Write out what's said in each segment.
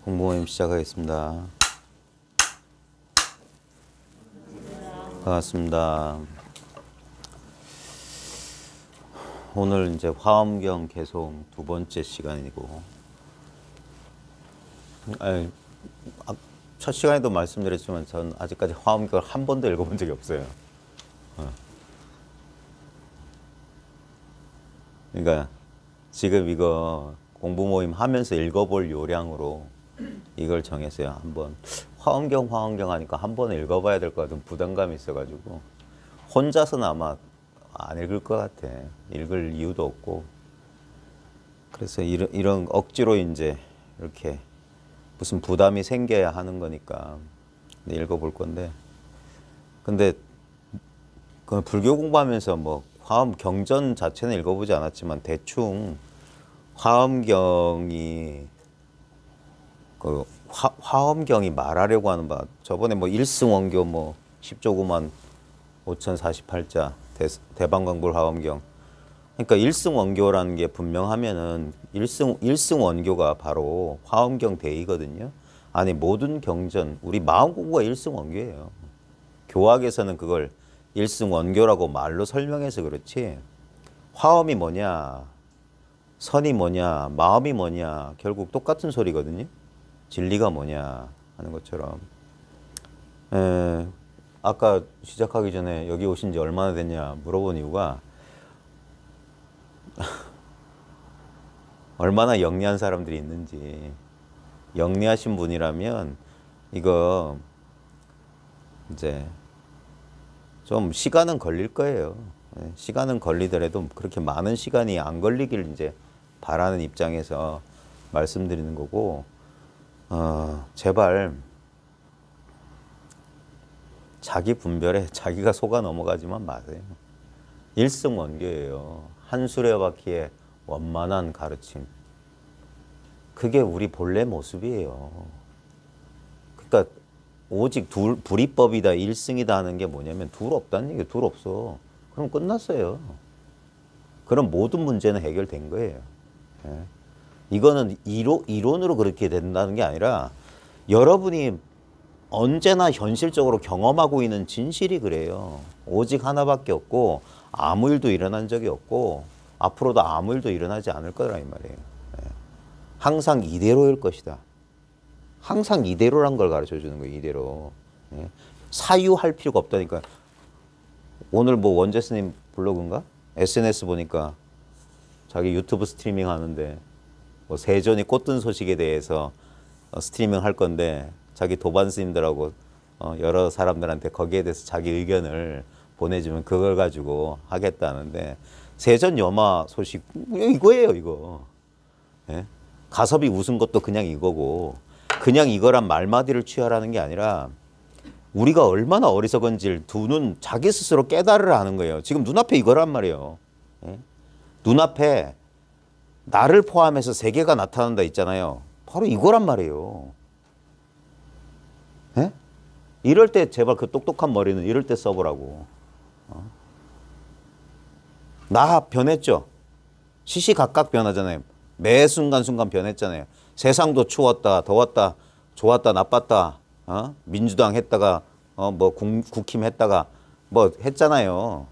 공부 모임 시작하겠습니다. 반갑습니다. 오늘 이제 화엄경 개송 두 번째 시간이고, 첫 시간에도 말씀드렸지만 전 아직까지 화엄경을 한 번도 읽어본 적이 없어요. 그러니까 지금 이거 공부 모임 하면서 읽어볼 요량으로 이걸 정했어요. 한번 화엄경 하니까 한 번 읽어봐야 될 것 같은 부담감이 있어가지고 혼자서는 아마 안 읽을 것 같아. 읽을 이유도 없고. 그래서 이런 억지로 이제 이렇게 무슨 부담이 생겨야 하는 거니까 읽어볼 건데, 근데 그 불교 공부하면서 뭐 화엄 경전 자체는 읽어보지 않았지만 대충 화엄경이 그 화엄경이 말하려고 하는 바, 저번에 뭐 일승원교 뭐 10조구만 5048자 대방광불 화엄경, 그러니까 일승원교라는 게 분명하면은 일승원교가 바로 화엄경 대의거든요. 아니 모든 경전 우리 마음 공부가 일승원교예요. 교학에서는 그걸 일승원교라고 말로 설명해서 그렇지, 화엄이 뭐냐, 선이 뭐냐, 마음이 뭐냐, 결국 똑같은 소리거든요. 진리가 뭐냐 하는 것처럼. 아까 시작하기 전에 여기 오신 지 얼마나 됐냐 물어본 이유가 얼마나 영리한 사람들이 있는지. 영리하신 분이라면 이거 이제 좀 시간은 걸릴 거예요. 시간은 걸리더라도 그렇게 많은 시간이 안 걸리길 이제 바라는 입장에서 말씀드리는 거고, 제발 자기 분별에 자기가 속아 넘어가지만 마세요. 일승원교예요. 한 수레바퀴의 원만한 가르침. 그게 우리 본래 모습이에요. 그러니까 오직 불이법이다, 일승이다 하는 게 뭐냐면 둘 없다는 얘기예요. 둘 없어. 그럼 끝났어요. 그럼 모든 문제는 해결된 거예요. 이거는 이론으로 그렇게 된다는 게 아니라 여러분이 언제나 현실적으로 경험하고 있는 진실이 그래요. 오직 하나밖에 없고 아무 일도 일어난 적이 없고 앞으로도 아무 일도 일어나지 않을 거라 이 말이에요. 항상 이대로일 것이다. 항상 이대로란 걸 가르쳐 주는 거예요. 이대로. 사유할 필요가 없다니까. 오늘 뭐 원재 스님 블로그인가? SNS 보니까 자기 유튜브 스트리밍 하는데 뭐 세존이 꽃든 소식에 대해서 스트리밍 할 건데 자기 도반 스님들하고 여러 사람들한테 거기에 대해서 자기 의견을 보내주면 그걸 가지고 하겠다는데, 세존 염화 소식 이거예요. 이거. 가섭이 웃은 것도 그냥 이거고, 그냥 이거란 말마디를 취하라는 게 아니라 우리가 얼마나 어리석은지를 두 눈 자기 스스로 깨달으라 하는 거예요. 지금 눈앞에 이거란 말이에요. 눈앞에 나를 포함해서 세계가 나타난다 있잖아요. 바로 이거란 말이에요. 이럴 때 제발 그 똑똑한 머리는 이럴 때 써보라고. 나 변했죠. 시시각각 변하잖아요. 매 순간순간 변했잖아요. 세상도 추웠다, 더웠다, 좋았다, 나빴다, 민주당 했다가, 뭐 국힘 했다가 뭐 했잖아요.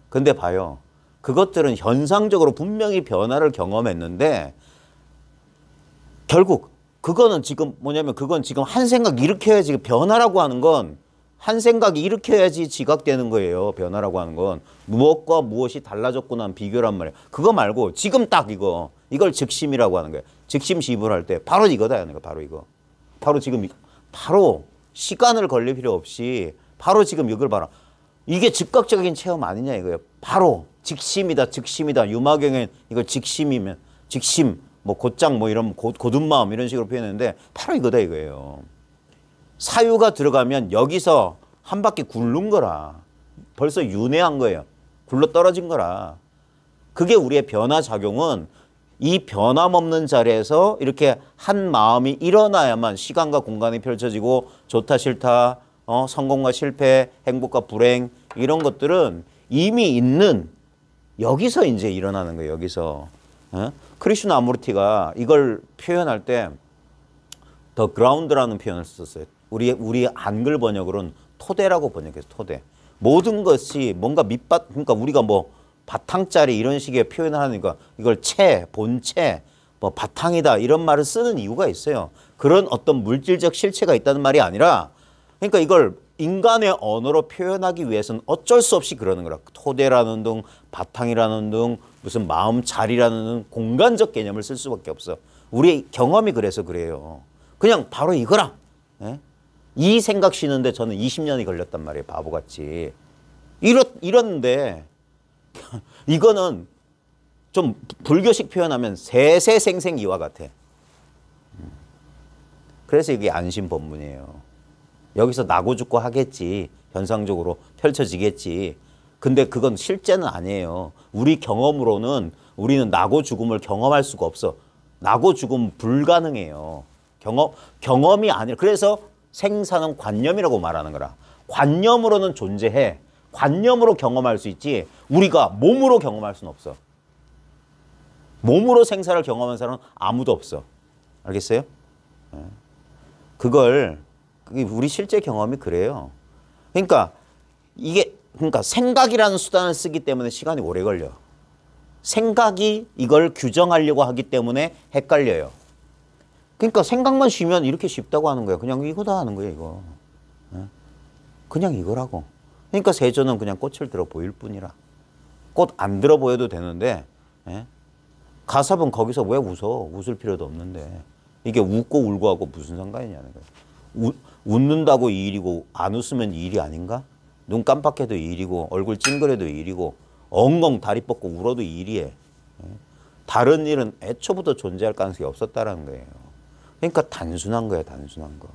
근데 봐요. 그것들은 현상적으로 분명히 변화를 경험했는데, 결국 그거는 지금 뭐냐면 그건 지금 한 생각 일으켜야지, 변화라고 하는 건 한 생각이 일으켜야지 지각되는 거예요. 변화라고 하는 건 무엇과 무엇이 달라졌구나 비교란 말이에요. 그거 말고 지금 딱 이걸 즉심이라고 하는 거예요. 즉심 시불할 때 바로 이거다 하는 거예요. 바로 이거. 바로 지금 바로 시간을 걸릴 필요 없이 바로 지금 이걸 봐라. 이게 즉각적인 체험 아니냐 이거예요. 바로 직심이다, 즉심이다. 유마경엔 이걸 직심이면 직심, 뭐 곧장 뭐 이런 고든 마음 이런 식으로 표현했는데 바로 이거다 이거예요. 사유가 들어가면 여기서 한 바퀴 굴른 거라. 벌써 윤회한 거예요. 굴러 떨어진 거라. 그게 우리의 변화작용은 이 변함없는 자리에서 이렇게 한 마음이 일어나야만 시간과 공간이 펼쳐지고 좋다 싫다, 성공과 실패, 행복과 불행 이런 것들은 이미 있는 여기서 이제 일어나는 거예요. 여기서. 크리슈나 아무르티가 이걸 표현할 때 더 그라운드라는 표현을 썼어요. 우리 한글 번역으로는 토대라고 번역해서 토대. 모든 것이 뭔가 그러니까 우리가 뭐 바탕짜리 이런 식의 표현을 하니까 이걸 본체, 뭐 바탕이다 이런 말을 쓰는 이유가 있어요. 그런 어떤 물질적 실체가 있다는 말이 아니라 그러니까 이걸 인간의 언어로 표현하기 위해서는 어쩔 수 없이 그러는 거라. 토대라는 등 바탕이라는 등 무슨 마음 자리라는 등 공간적 개념을 쓸 수밖에 없어. 우리의 경험이 그래서 그래요. 그냥 바로 이거라. 예? 이 생각 쉬는데 저는 20년이 걸렸단 말이에요. 바보같이. 이랬는데 이거는 좀 불교식 표현하면 세세생생 이와 같아. 그래서 이게 안심법문이에요. 여기서 나고 죽고 하겠지. 현상적으로 펼쳐지겠지. 근데 그건 실제는 아니에요. 우리 경험으로는 우리는 나고 죽음을 경험할 수가 없어. 나고 죽음 불가능해요. 경험이 아니라. 그래서 생사는 관념이라고 말하는 거라. 관념으로는 존재해. 관념으로 경험할 수 있지. 우리가 몸으로 경험할 수는 없어. 몸으로 생사를 경험한 사람은 아무도 없어. 알겠어요? 우리 실제 경험이 그래요. 그러니까 생각이라는 수단을 쓰기 때문에 시간이 오래 걸려. 생각이 이걸 규정하려고 하기 때문에 헷갈려요. 그러니까 생각만 쉬면 이렇게 쉽다고 하는 거예요. 그냥 이거다 하는 거예요, 이거. 그냥 이거라고. 그러니까 세조는 그냥 꽃을 들어 보일 뿐이라. 꽃 안 들어 보여도 되는데 가섭은 거기서 왜 웃어? 웃을 필요도 없는데. 이게 웃고 울고 하고 무슨 상관이냐는 거예요. 웃는다고 이 일이고 안 웃으면 이 일이 아닌가? 눈 깜빡해도 이 일이고 얼굴 찡그려도 이 일이고 엉엉 다리 뻗고 울어도 이 일이에요. 다른 일은 애초부터 존재할 가능성이 없었다라는 거예요. 그러니까 단순한 거예요. 단순한 거.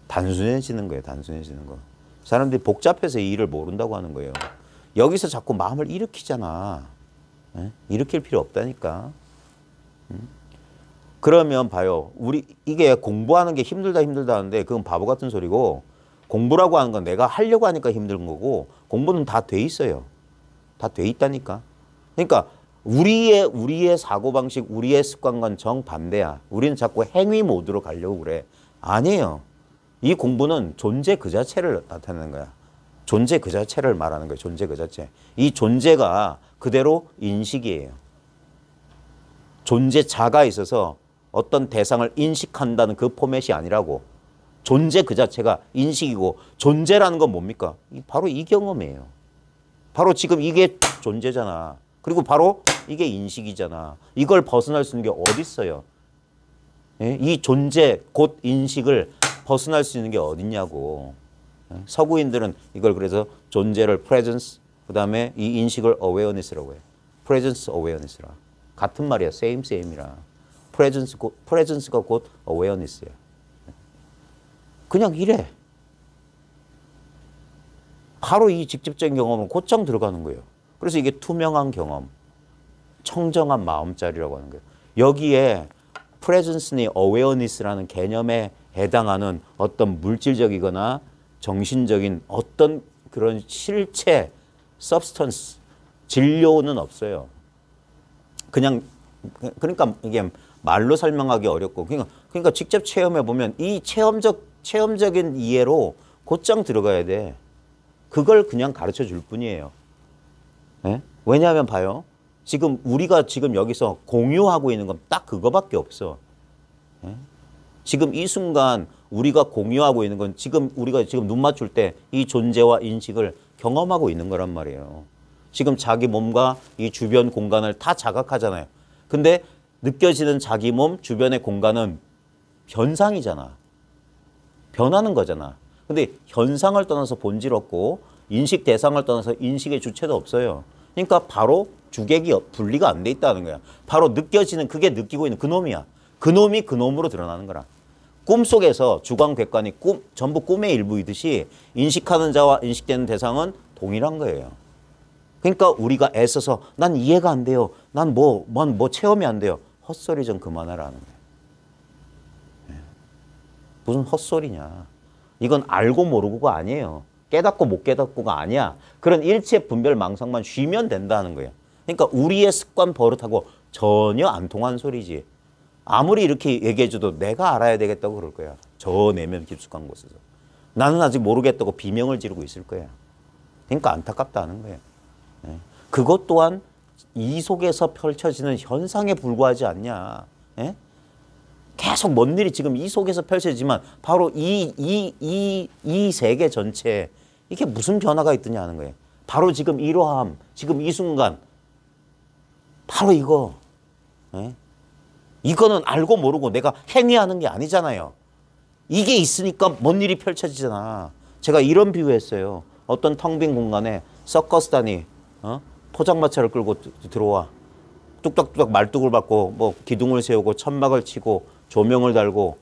단순해지는 거예요. 단순해지는 거. 사람들이 복잡해서 이 일을 모른다고 하는 거예요. 여기서 자꾸 마음을 일으키잖아. 일으킬 필요 없다니까. 그러면 봐요. 이게 공부하는 게 힘들다 하는데 그건 바보 같은 소리고 공부라고 하는 건 내가 하려고 하니까 힘든 거고 공부는 다 돼 있어요. 다 돼 있다니까. 그러니까 우리의 사고방식, 우리의 습관과는 정반대야. 우리는 자꾸 행위 모드로 가려고 그래. 아니에요. 이 공부는 존재 그 자체를 나타내는 거야. 존재 그 자체를 말하는 거예요. 존재 그 자체. 이 존재가 그대로 인식이에요. 존재자가 있어서 어떤 대상을 인식한다는 그 포맷이 아니라고. 존재 그 자체가 인식이고 존재라는 건 뭡니까? 바로 이 경험이에요. 바로 지금 이게 존재잖아. 그리고 바로 이게 인식이잖아. 이걸 벗어날 수 있는 게 어디 있어요? 이 존재 곧 인식을 벗어날 수 있는 게 어딨냐고. 서구인들은 이걸 그래서 존재를 presence, 그 다음에 이 인식을 awareness라고 해요. presence, awareness라. 같은 말이야. same이라. presence가 곧 awareness야. 그냥 이래. 바로 이 직접적인 경험은 곧장 들어가는 거예요. 그래서 이게 투명한 경험, 청정한 마음자리라고 하는 거예요. 여기에 presence니 awareness라는 개념에 해당하는 어떤 물질적이거나 정신적인 어떤 그런 실체, substance, 진료는 없어요. 그러니까 이게 말로 설명하기 어렵고, 그러니까 직접 체험해 보면 이 체험적인 이해로 곧장 들어가야 돼. 그걸 그냥 가르쳐 줄 뿐이에요. 네? 왜냐하면 봐요. 우리가 지금 여기서 공유하고 있는 건 딱 그거밖에 없어. 네? 지금 이 순간 우리가 공유하고 있는 건 우리가 지금 눈 맞출 때 이 존재와 인식을 경험하고 있는 거란 말이에요. 지금 자기 몸과 이 주변 공간을 다 자각하잖아요. 근데 느껴지는 자기 몸, 주변의 공간은 현상이잖아. 변하는 거잖아. 근데 현상을 떠나서 본질 없고 인식 대상을 떠나서 인식의 주체도 없어요. 그러니까 바로 주객이 분리가 안 돼 있다는 거야. 바로 느껴지는 그게 느끼고 있는 그놈이야. 그놈이 그놈으로 드러나는 거라. 꿈속에서 주관, 객관이 전부 꿈의 일부이듯이 인식하는 자와 인식되는 대상은 동일한 거예요. 그러니까 우리가 애써서 난 이해가 안 돼요. 난 뭐 체험이 안 돼요. 헛소리 좀 그만하라는 거예요. 무슨 헛소리냐. 이건 알고 모르고가 아니에요. 깨닫고 못 깨닫고가 아니야. 그런 일체 분별 망상만 쉬면 된다는 거예요. 그러니까 우리의 습관 버릇하고 전혀 안 통한 소리지. 아무리 이렇게 얘기해줘도 내가 알아야 되겠다고 그럴 거야. 저 내면 깊숙한 곳에서. 나는 아직 모르겠다고 비명을 지르고 있을 거야. 그러니까 안타깝다는 거예요. 예. 그것 또한 이 속에서 펼쳐지는 현상에 불과하지 않냐. 예? 계속 뭔 일이 지금 이 속에서 펼쳐지지만 바로 이 세계 전체에 이게 무슨 변화가 있더냐 하는 거예요. 바로 지금 이러함, 지금 이 순간, 바로 이거. 예? 이거는 알고 모르고 내가 행위하는 게 아니잖아요. 이게 있으니까 뭔 일이 펼쳐지잖아. 제가 이런 비유했어요. 어떤 텅 빈 공간에 서커스단이 포장마차를 끌고 들어와. 뚝딱뚝딱 말뚝을 받고 뭐 기둥을 세우고 천막을 치고 조명을 달고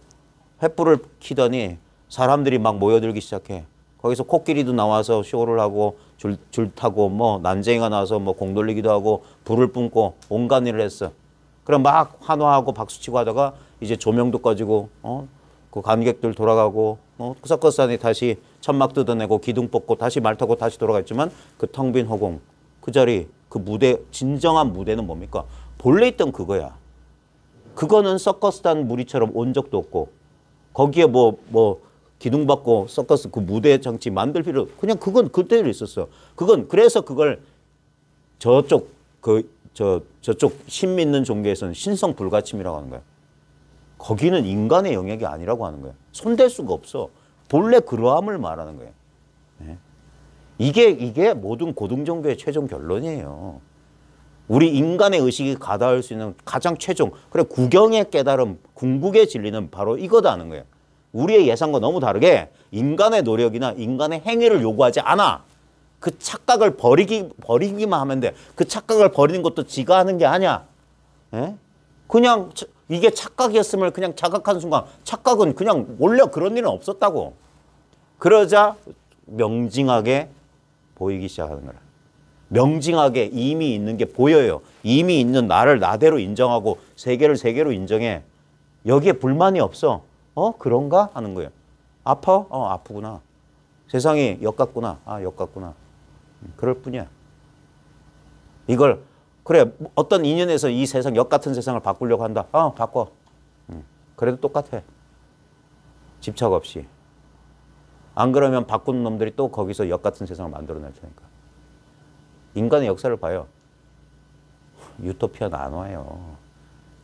횃불을 켜더니 사람들이 막 모여들기 시작해. 거기서 코끼리도 나와서 쇼를 하고 줄 타고 뭐 난쟁이가 나와서 뭐 공 돌리기도 하고 불을 뿜고 온갖 일을 했어. 그럼 막 환호하고 박수치고 하다가 이제 조명도 꺼지고 그 관객들 돌아가고 서커스단이 다시 천막 뜯어내고 기둥 뽑고 다시 말 타고 다시 돌아갔지만 그 텅 빈 허공 그 자리 그 무대 진정한 무대는 뭡니까? 본래 있던 그거야. 그거는 서커스단 무리처럼 온 적도 없고 거기에 뭐 기둥 받고 서커스 그 무대 장치 만들 필요 그냥 그건 그대로 있었어. 그건 그래서 그걸 저쪽 저쪽 신 믿는 종교에서는 신성 불가침이라고 하는 거야. 거기는 인간의 영역이 아니라고 하는 거야. 손댈 수가 없어. 본래 그러함을 말하는 거예요. 네. 이게 모든 고등 종교의 최종 결론이에요. 우리 인간의 의식이 가닿을 수 있는 가장 최종, 그래 구경의 깨달음, 궁극의 진리는 바로 이거다는 거예요. 우리의 예상과 너무 다르게 인간의 노력이나 인간의 행위를 요구하지 않아. 그 착각을 버리기만 하면 돼. 그 착각을 버리는 것도 지가 하는 게 아니야. 예? 그냥 이게 착각이었음을 그냥 자각한 순간 착각은 그냥 원래 그런 일은 없었다고. 그러자 명징하게 보이기 시작하는 거라. 명징하게 이미 있는 게 보여요. 이미 있는 나를 나대로 인정하고 세계를 세계로 인정해. 여기에 불만이 없어. 그런가? 하는 거예요. 아파? 아프구나. 세상이 역같구나. 역같구나. 그럴 뿐이야. 이걸 그래 어떤 인연에서 이 세상 역같은 세상을 바꾸려고 한다. 바꿔. 그래도 똑같아. 집착 없이. 안 그러면 바꾸는 놈들이 또 거기서 역같은 세상을 만들어낼 테니까. 인간의 역사를 봐요. 유토피아는 안 와요.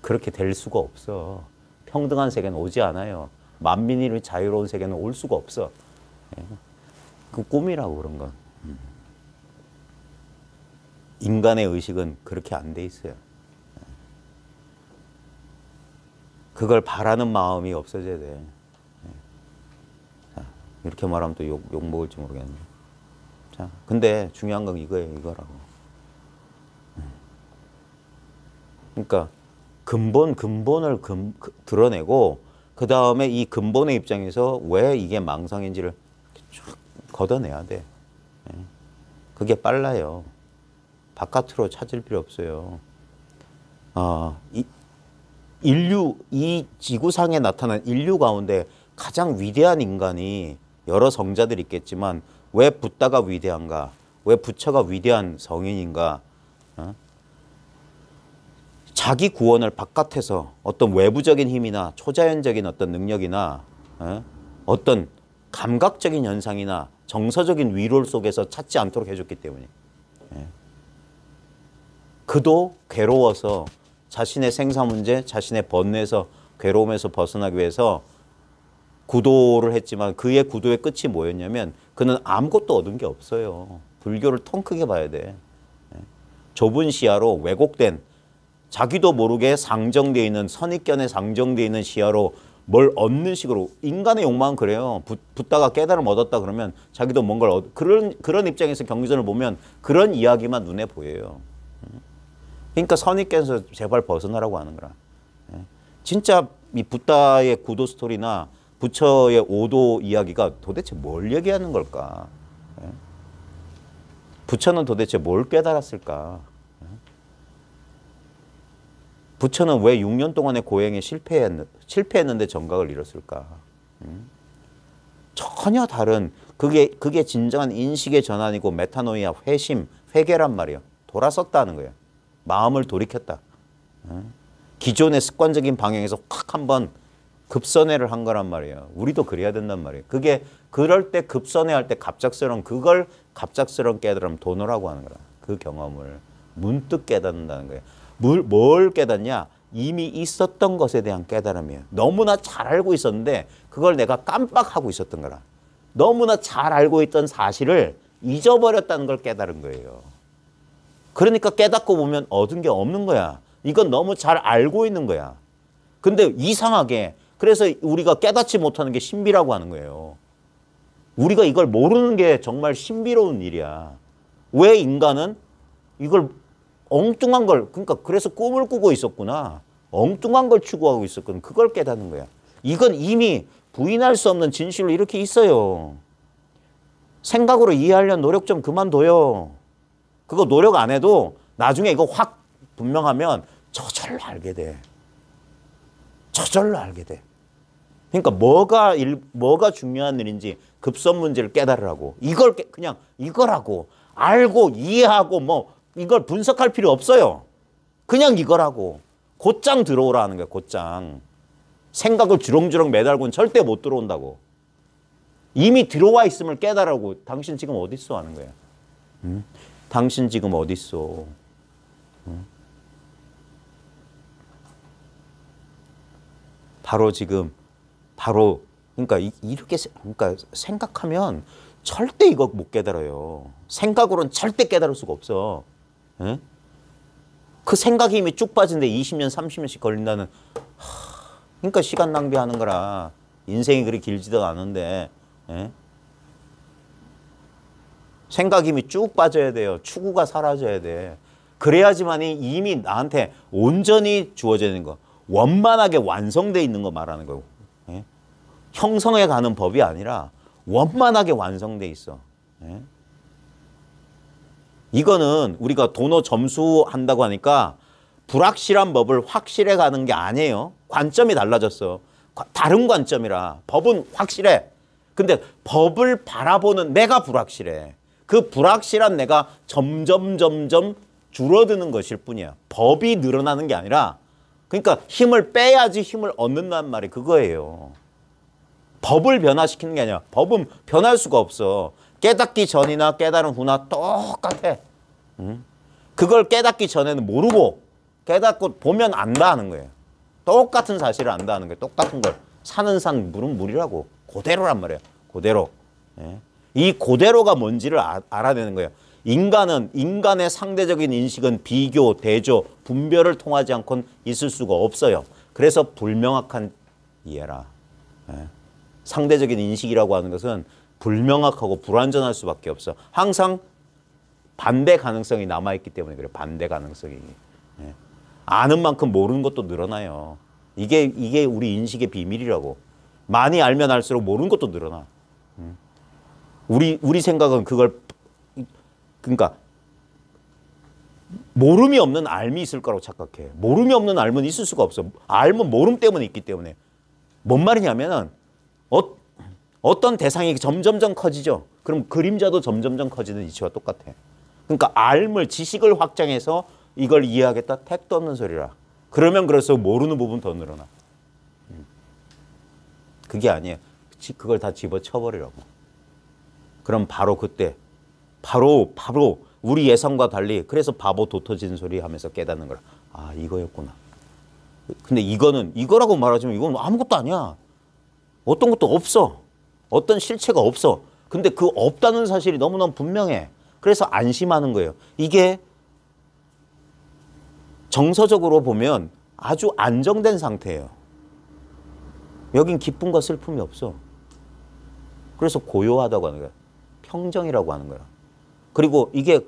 그렇게 될 수가 없어. 평등한 세계는 오지 않아요. 만민이 자유로운 세계는 올 수가 없어. 그 꿈이라고 그런 건. 인간의 의식은 그렇게 안 돼 있어요. 그걸 바라는 마음이 없어져야 돼. 자, 이렇게 말하면 또 욕 먹을지 모르겠네. 자, 근데 중요한 건 이거예요, 이거라고. 그러니까 근본을 드러내고 그 다음에 이 근본의 입장에서 왜 이게 망상인지를 쭉 걷어내야 돼. 그게 빨라요. 바깥으로 찾을 필요 없어요. 이 지구상에 나타난 인류 가운데 가장 위대한 인간이 여러 성자들이 있겠지만 왜 붓다가 위대한가? 왜 부처가 위대한 성인인가? 자기 구원을 바깥에서 어떤 외부적인 힘이나 초자연적인 어떤 능력이나 어떤 감각적인 현상이나 정서적인 위로 속에서 찾지 않도록 해줬기 때문에 그도 괴로워서 자신의 생사 문제, 자신의 번뇌에서 괴로움에서 벗어나기 위해서 구도를 했지만 그의 구도의 끝이 뭐였냐면 그는 아무것도 얻은 게 없어요. 불교를 통 크게 봐야 돼. 좁은 시야로 왜곡된 자기도 모르게 상정되어 있는 선입견에 상정되어 있는 시야로 뭘 얻는 식으로 인간의 욕망은 그래요. 붙다가 깨달음 얻었다 그러면 자기도 뭔가를 그런 입장에서 경전을 보면 그런 이야기만 눈에 보여요. 그러니까 선입견에서 제발 벗어나라고 하는 거라. 진짜 이 붓다의 구도 스토리나 부처의 오도 이야기가 도대체 뭘 얘기하는 걸까? 부처는 도대체 뭘 깨달았을까? 부처는 왜 6년 동안의 고행에 실패했는데 정각을 이뤘을까? 전혀 다른 그게 진정한 인식의 전환이고 메타노이아 회심, 회개란 말이에요. 돌아섰다는 거예요. 마음을 돌이켰다. 기존의 습관적인 방향에서 확 한번 급선회를 한 거란 말이에요. 우리도 그래야 된단 말이에요. 그게 그럴 때 급선회할 때 갑작스러운 그걸 갑작스러운 깨달으면 도노라고 하는 거라. 그 경험을 문득 깨닫는다는 거예요. 뭘 깨닫냐? 이미 있었던 것에 대한 깨달음이에요. 너무나 잘 알고 있었는데 그걸 내가 깜빡하고 있었던 거라. 너무나 잘 알고 있던 사실을 잊어버렸다는 걸 깨달은 거예요. 그러니까 깨닫고 보면 얻은 게 없는 거야. 이건 너무 잘 알고 있는 거야. 근데 이상하게 그래서 우리가 깨닫지 못하는 게 신비라고 하는 거예요. 우리가 이걸 모르는 게 정말 신비로운 일이야. 왜 인간은 이걸 엉뚱한 걸 그러니까 그래서 꿈을 꾸고 있었구나. 엉뚱한 걸 추구하고 있었거든. 그걸 깨닫는 거야. 이건 이미 부인할 수 없는 진실로 이렇게 있어요. 생각으로 이해하려는 노력 좀 그만둬요. 그거 노력 안 해도 나중에 이거 확 분명하면 저절로 알게 돼. 저절로 알게 돼. 그러니까 뭐가 중요한 일인지 급선 문제를 깨달으라고. 이걸 그냥 이거라고 알고 이해하고 뭐 이걸 분석할 필요 없어요. 그냥 이거라고. 곧장 들어오라는 거야. 곧장. 생각을 주렁주렁 매달고는 절대 못 들어온다고. 이미 들어와 있음을 깨달으라고. 당신 지금 어디 있어 하는 거야. 응? 당신 지금 어디 있어. 응? 바로 지금 그러니까 이렇게 그러니까 생각하면 절대 이거 못 깨달아요. 생각으로는 절대 깨달을 수가 없어. 응? 그 생각이 이미 쭉 빠진데 20년, 30년씩 걸린다는 그러니까 시간 낭비하는 거라. 인생이 그리 길지도 않은데 생각이 이미 쭉 빠져야 돼요. 추구가 사라져야 돼. 그래야지만이 이미 나한테 온전히 주어지는 거. 원만하게 완성돼 있는 거 말하는 거고. 형성해 가는 법이 아니라 원만하게 완성돼 있어. 이거는 우리가 도노 점수한다고 하니까 불확실한 법을 확실해 가는 게 아니에요. 관점이 달라졌어. 다른 관점이라. 법은 확실해. 근데 법을 바라보는 내가 불확실해. 그 불확실한 내가 점점 줄어드는 것일 뿐이야. 법이 늘어나는 게 아니라 그러니까 힘을 빼야지 힘을 얻는단 말이 그거예요. 법을 변화시키는 게 아니라 법은 변할 수가 없어. 깨닫기 전이나 깨달은 후나 똑같아. 그걸 깨닫기 전에는 모르고 깨닫고 보면 안다 하는 거예요. 똑같은 사실을 안다 하는 거예요. 똑같은 걸. 사는 산 물은 물이라고. 그대로란 말이에요. 그대로. 이 그대로가 뭔지를 알아내는 거예요. 인간의 상대적인 인식은 비교, 대조, 분별을 통하지 않고는 있을 수가 없어요. 그래서 불명확한 이해라. 상대적인 인식이라고 하는 것은 불명확하고 불완전할 수밖에 없어. 항상 반대 가능성이 남아있기 때문에 그래요. 반대 가능성이. 아는 만큼 모르는 것도 늘어나요. 이게 우리 인식의 비밀이라고. 많이 알면 알수록 모르는 것도 늘어나. 우리 생각은 그걸 그러니까 모름이 없는 알미 있을 거라고 착각해. 모름이 없는 알면 있을 수가 없어. 알면 모름 때문에 있기 때문에. 뭔 말이냐면은 어떤 대상이 점점점 커지죠. 그럼 그림자도 점점점 커지는 이치와 똑같아. 그러니까 알물, 지식을 확장해서 이걸 이해하겠다? 택도 없는 소리라. 그러면 그럴수록 모르는 부분 더 늘어나. 그게 아니에요. 그걸 다 집어쳐버리라고. 그럼 바로 그때 바로 우리 예상과 달리 그래서 바보 도터지는 소리 하면서 깨닫는 거라. 아, 이거였구나. 근데 이거라고 말하지만 이건 아무것도 아니야. 어떤 것도 없어. 어떤 실체가 없어. 근데 그 없다는 사실이 너무너무 분명해. 그래서 안심하는 거예요. 이게 정서적으로 보면 아주 안정된 상태예요. 여긴 기쁨과 슬픔이 없어. 그래서 고요하다고 하는 거야. 평정이라고 하는 거야. 그리고 이게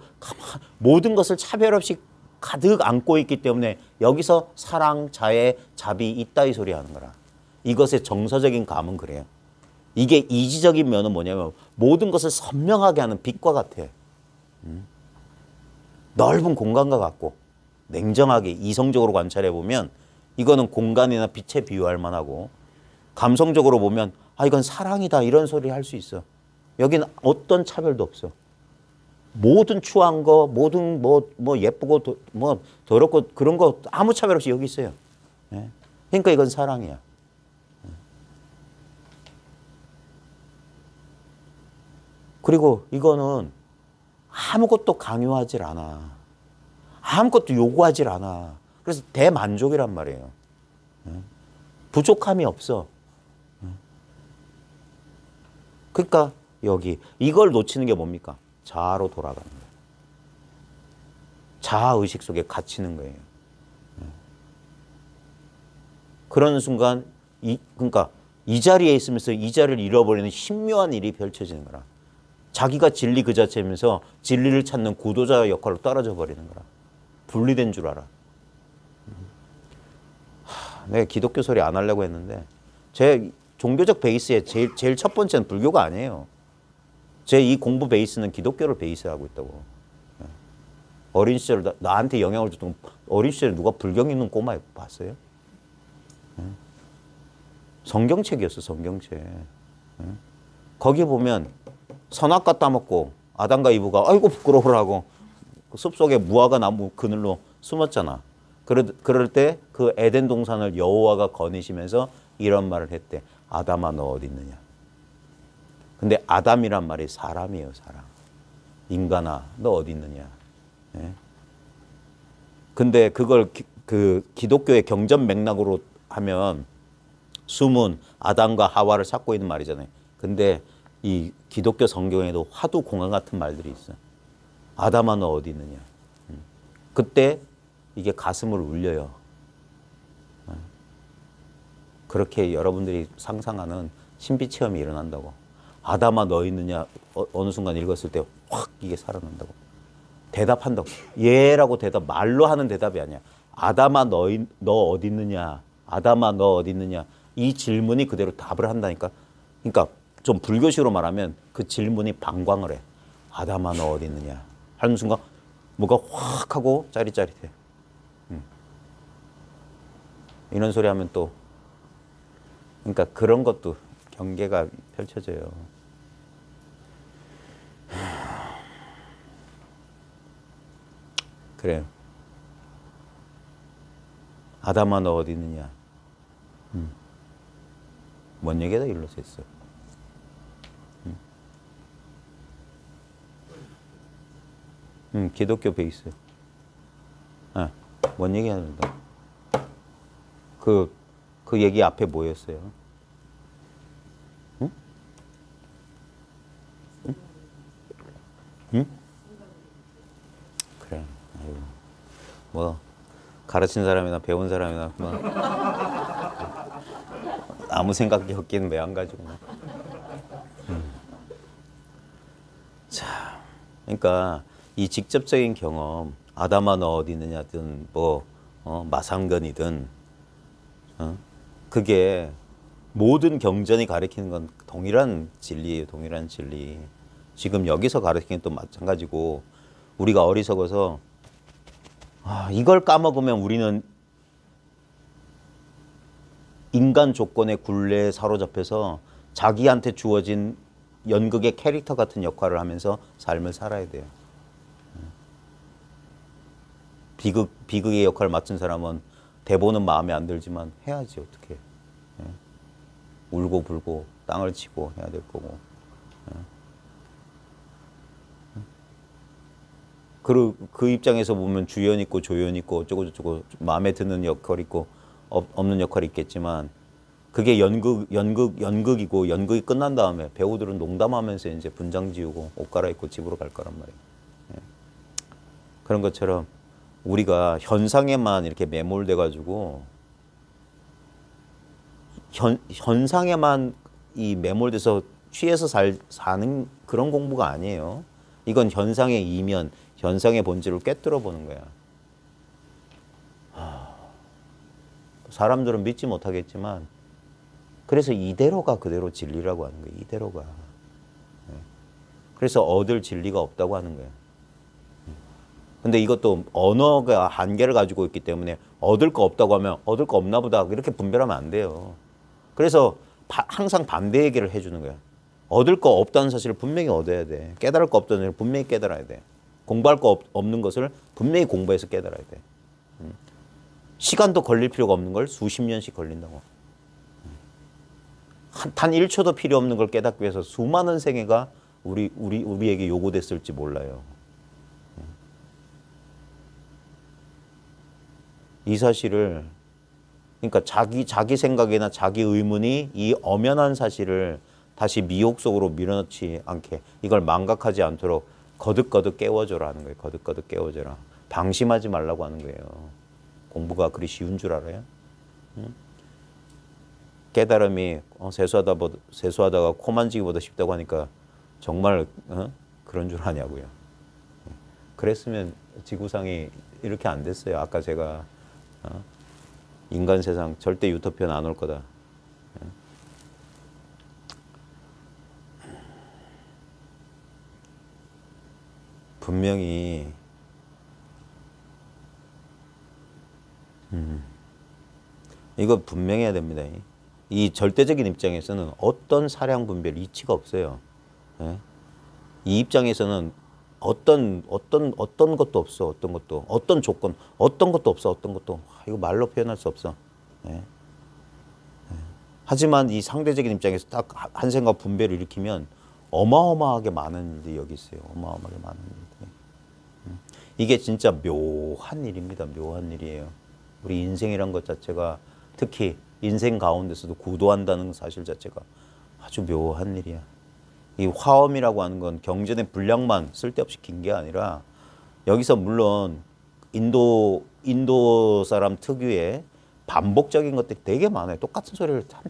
모든 것을 차별 없이 가득 안고 있기 때문에 여기서 사랑, 자애, 자비 있다 이 소리 하는 거라. 이것의 정서적인 감은 그래요. 이게 이지적인 면은 뭐냐면 모든 것을 선명하게 하는 빛과 같아. 넓은 공간과 같고 냉정하게 이성적으로 관찰해 보면 이거는 공간이나 빛에 비유할 만하고 감성적으로 보면 아 이건 사랑이다 이런 소리 할 수 있어. 여기는 어떤 차별도 없어. 모든 추한 거, 모든 뭐 예쁘고 뭐 더럽고 그런 거 아무 차별 없이 여기 있어요. 예? 그러니까 이건 사랑이야. 그리고 이거는 아무것도 강요하질 않아. 아무것도 요구하질 않아. 그래서 대만족이란 말이에요. 부족함이 없어. 그러니까 여기 이걸 놓치는 게 뭡니까? 자아로 돌아가는 거예요. 자아의식 속에 갇히는 거예요. 그런 순간 그러니까 이 자리에 있으면서 이 자리를 잃어버리는 신묘한 일이 펼쳐지는 거라. 자기가 진리 그 자체면서 진리를 찾는 구도자 역할로 떨어져 버리는 거라. 분리된 줄 알아. 내가 기독교 소리 안 하려고 했는데 제 종교적 베이스에 제일 첫 번째는 불교가 아니에요. 제 이 공부 베이스는 기독교를 베이스하고 있다고. 어린 시절 나한테 영향을 줬던 어린 시절에 누가 불경 읽는 꼬마 봤어요? 성경책이었어, 성경책. 거기 보면 선악과 따먹고 아담과 이브가 아이고 부끄러워라고 숲속에 무화과 나무 그늘로 숨었잖아. 그럴 때 그 에덴 동산을 여호와가 거니시면서 이런 말을 했대. 아담아 너 어디 있느냐. 근데 아담이란 말이 사람이에요, 사람. 인간아 너 어디 있느냐. 예? 근데 그걸 그 기독교의 경전 맥락으로 하면 숨은 아담과 하와를 찾고 있는 말이잖아요. 근데 이 기독교 성경에도 화두 공항 같은 말들이 있어. 아담아 너 어디 있느냐. 그때 이게 가슴을 울려요. 그렇게 여러분들이 상상하는 신비 체험이 일어난다고. 아담아 너 있느냐 어느 순간 읽었을 때 확 이게 살아난다고. 대답한다고. 예라고 말로 하는 대답이 아니야. 아담아 너 어디 있느냐. 아담아 너 어디 있느냐. 이 질문이 그대로 답을 한다니까. 그러니까 좀 불교식으로 말하면 그 질문이 방광을 해. 아담아 너 어디 있느냐. 하는 순간 뭐가 확 하고 짜릿짜릿해. 이런 소리 하면 또 그러니까 그런 것도 경계가 펼쳐져요. 그래요. 아담아 너 어디 있느냐. 뭔 얘기다 일러서 했어. 기독교 베이스. 뭔 얘기 하는다. 그 얘기 앞에 뭐였어요? 응? 응? 응? 그래. 아이고. 뭐 가르친 사람이나 배운 사람이나 뭐 아무 생각이 없기는 왜 안 가지고. 자, 그러니까 이 직접적인 경험, 아담아 너 어디 있느냐든 뭐 마상건이든 그게 모든 경전이 가리키는 건 동일한 진리예요. 동일한 진리. 지금 여기서 가르치는 또 마찬가지고 우리가 어리석어서 이걸 까먹으면 우리는 인간 조건의 굴레에 사로잡혀서 자기한테 주어진 연극의 캐릭터 같은 역할을 하면서 삶을 살아야 돼요. 비극의 역할을 맡은 사람은 대본은 마음에 안 들지만 해야지 어떻게. 울고 불고 땅을 치고 해야 될 거고. 그 입장에서 보면 주연 있고 조연 있고 어쩌고 저쩌고 마음에 드는 역할 있고 없는 역할이 있겠지만 그게 연극이고 연극이 끝난 다음에 배우들은 농담하면서 이제 분장 지우고 옷 갈아입고 집으로 갈 거란 말이에요. 그런 것처럼 우리가 현상에만 이렇게 매몰돼 가지고 현상에만 이 매몰돼서 취해서 사는 그런 공부가 아니에요. 이건 현상의 이면, 현상의 본질을 꿰뚫어 보는 거야. 사람들은 믿지 못하겠지만 그래서 이대로가 그대로 진리라고 하는 거예요. 이대로가. 그래서 얻을 진리가 없다고 하는 거예요. 근데 이것도 언어가 한계를 가지고 있기 때문에 얻을 거 없다고 하면 얻을 거 없나 보다 이렇게 분별하면 안 돼요. 그래서 항상 반대 얘기를 해주는 거야. 얻을 거 없다는 사실을 분명히 얻어야 돼. 깨달을 거 없다는 사실을 분명히 깨달아야 돼. 공부할 거 없는 것을 분명히 공부해서 깨달아야 돼. 시간도 걸릴 필요가 없는 걸 수십 년씩 걸린다고. 단 1초도 필요 없는 걸 깨닫기 위해서 수많은 생애가 우리에게 요구됐을지 몰라요. 이 사실을, 그러니까 자기 생각이나 자기 의문이 이 엄연한 사실을 다시 미혹 속으로 밀어넣지 않게, 이걸 망각하지 않도록 거듭거듭 깨워줘라 하는 거예요. 거듭거듭 깨워줘라. 방심하지 말라고 하는 거예요. 공부가 그리 쉬운 줄 알아요? 응? 깨달음이 세수하다가 코 만지기보다 쉽다고 하니까 정말 그런 줄 아냐고요. 그랬으면 지구상이 이렇게 안 됐어요. 아까 제가 인간 세상 절대 유토피아는 안 올 거다. 분명히 이거 분명해야 됩니다. 이 절대적인 입장에서는 어떤 사량 분별 이치가 없어요. 예? 이 입장에서는 어떤 것도 없어. 어떤 것도, 어떤 조건, 어떤 것도 없어. 어떤 것도 이거 말로 표현할 수 없어. 예? 예. 하지만 이 상대적인 입장에서 딱 한 생각 분별을 일으키면 어마어마하게 많은 일이 여기 있어요. 어마어마하게 많은 일들이. 이게 진짜 묘한 일입니다. 묘한 일이에요. 우리 인생이란 것 자체가, 특히 인생 가운데서도 구도한다는 사실 자체가 아주 묘한 일이야. 이 화엄이라고 하는 건 경전의 분량만 쓸데없이 긴 게 아니라, 여기서 물론 인도 사람 특유의 반복적인 것들이 되게 많아요. 똑같은 소리를 참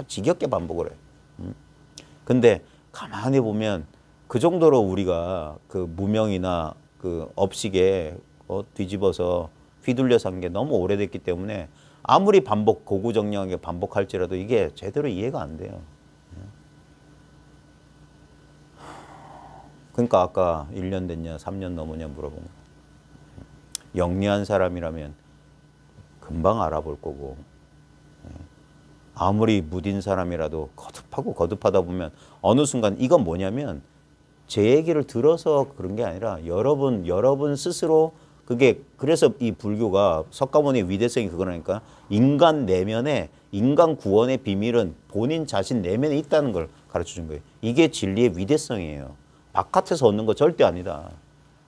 지겹게 반복을 해. 근데 가만히 보면 그 정도로 우리가 그 무명이나 그 업식에 뒤집어서 휘둘려서 한 게 너무 오래됐기 때문에 아무리 고구정량하게 반복할지라도 이게 제대로 이해가 안 돼요. 그러니까 아까 1년 됐냐 3년 넘었냐 물어본 거. 영리한 사람이라면 금방 알아볼 거고, 아무리 무딘 사람이라도 거듭하다 보면 어느 순간, 이건 뭐냐면 제 얘기를 들어서 그런 게 아니라 여러분 스스로, 그게 그래서 이 불교가 석가모니 위대성이 그거라니까, 인간 내면에, 인간 구원의 비밀은 본인 자신 내면에 있다는 걸 가르쳐 준 거예요. 이게 진리의 위대성이에요. 바깥에서 얻는 거 절대 아니다.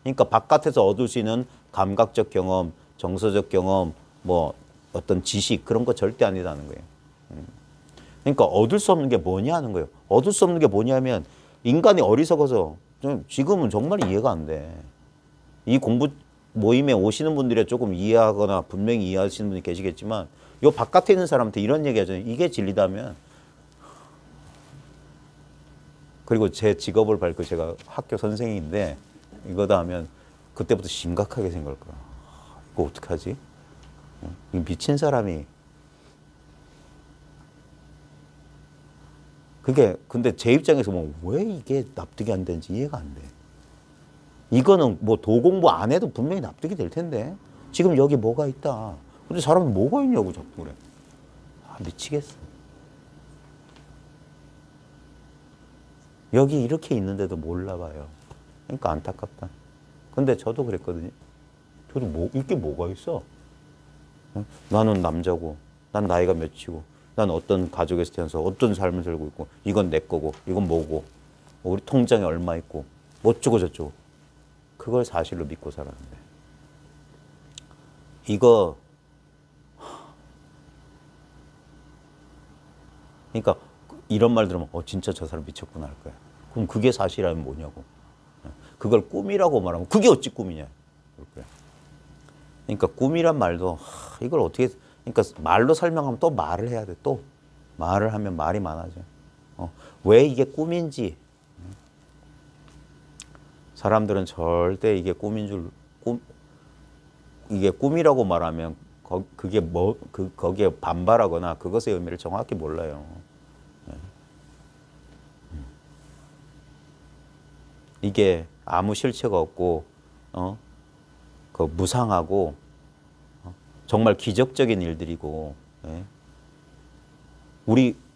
그러니까 바깥에서 얻을 수 있는 감각적 경험, 정서적 경험, 뭐 어떤 지식, 그런 거 절대 아니다는 거예요. 그러니까 얻을 수 없는 게 뭐냐 하는 거예요. 얻을 수 없는 게 뭐냐면, 인간이 어리석어서 지금은 정말 이해가 안 돼. 이 공부 모임에 오시는 분들이 조금 이해하거나 분명히 이해하시는 분이 계시겠지만, 요 바깥에 있는 사람한테 이런 얘기 하잖아요. 이게 진리다면. 그리고 제 직업을 밝고 제가 학교 선생인데 이거다 하면 그때부터 심각하게 생각할 거야. 이거 어떡하지? 이 미친 사람이. 그게 근데 제 입장에서 뭐 왜 이게 납득이 안 되는지 이해가 안 돼. 이거는 뭐 도공부 안 해도 분명히 납득이 될 텐데 지금 여기 뭐가 있다. 근데 사람은 뭐가 있냐고 자꾸 그래. 아, 미치겠어. 여기 이렇게 있는데도 몰라봐요. 그러니까 안타깝다. 근데 저도 그랬거든요. 저도 이게 뭐가 있어? 나는 남자고, 난 나이가 몇이고, 난 어떤 가족에서 태어나서 어떤 삶을 살고 있고, 이건 내 거고, 이건 뭐고, 우리 통장에 얼마 있고, 뭐 어쩌고 저쩌고. 그걸 사실로 믿고 살았는데. 이거, 그러니까 이런 말 들으면 진짜 저 사람 미쳤구나 할 거야. 그럼 그게 사실이라면 뭐냐고. 그걸 꿈이라고 말하면 그게 어찌 꿈이냐. 그러니까 꿈이란 말도 이걸 어떻게, 그러니까 말로 설명하면 또 말을 해야 돼. 또 말을 하면 말이 많아져. 왜 이게 꿈인지. 사람들은 절대 이게 꿈인 이게 꿈이라고 말하면 그게 거기에 반발하거나 그것의 의미를 정확히 몰라요. 이게 아무 실체가 없고, 그 무상하고, 정말 기적적인 일들이고, 예?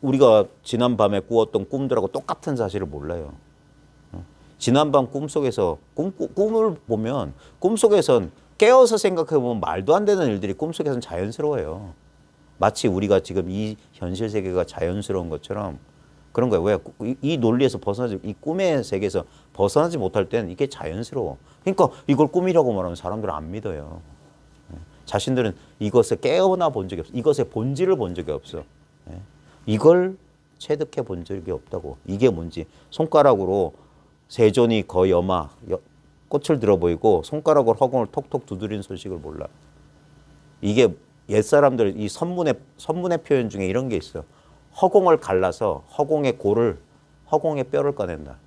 우리가 지난밤에 꾸었던 꿈들하고 똑같은 사실을 몰라요. 지난밤 꿈속에서 꿈을 보면 꿈속에선 깨어서 생각해보면 말도 안 되는 일들이 꿈속에서는 자연스러워요. 마치 우리가 지금 이 현실 세계가 자연스러운 것처럼 그런 거예요. 왜? 이 논리에서 벗어나지, 이 꿈의 세계에서 벗어나지 못할 때는 이게 자연스러워. 그러니까 이걸 꿈이라고 말하면 사람들은 안 믿어요. 자신들은 이것에 깨어나 본 적이 없어. 이것의 본질을 본 적이 없어. 이걸 체득해 본 적이 없다고. 이게 뭔지. 손가락으로 세존이 거여마 꽃을 들어 보이고 손가락으로 허공을 톡톡 두드리는 소식을 몰라. 이게 옛사람들 이 선문의 표현 중에 이런 게 있어. 허공을 갈라서 허공의 뼈를 꺼낸다.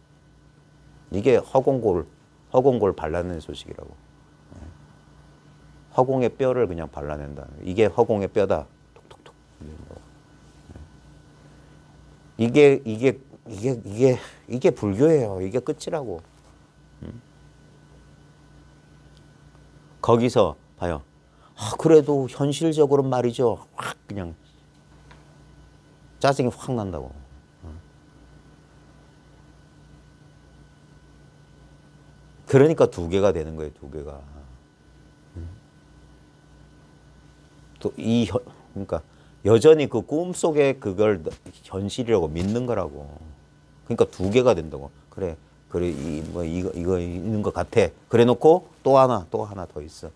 이게 허공골 발라내는 소식이라고. 허공의 뼈를 그냥 발라낸다. 이게 허공의 뼈다. 톡톡톡. 이게 불교예요. 이게 끝이라고. 거기서 봐요. 그래도 현실적으로 말이죠. 확 그냥 짜증이 확 난다고. 그러니까 두 개가 되는 거예요. 두 개가. 또 그러니까 여전히 그 꿈속에 그걸 현실이라고 믿는 거라고. 그러니까 두 개가 된다고. 그래 이거 있는 것 같아. 그래 놓고 또 하나 더 있어.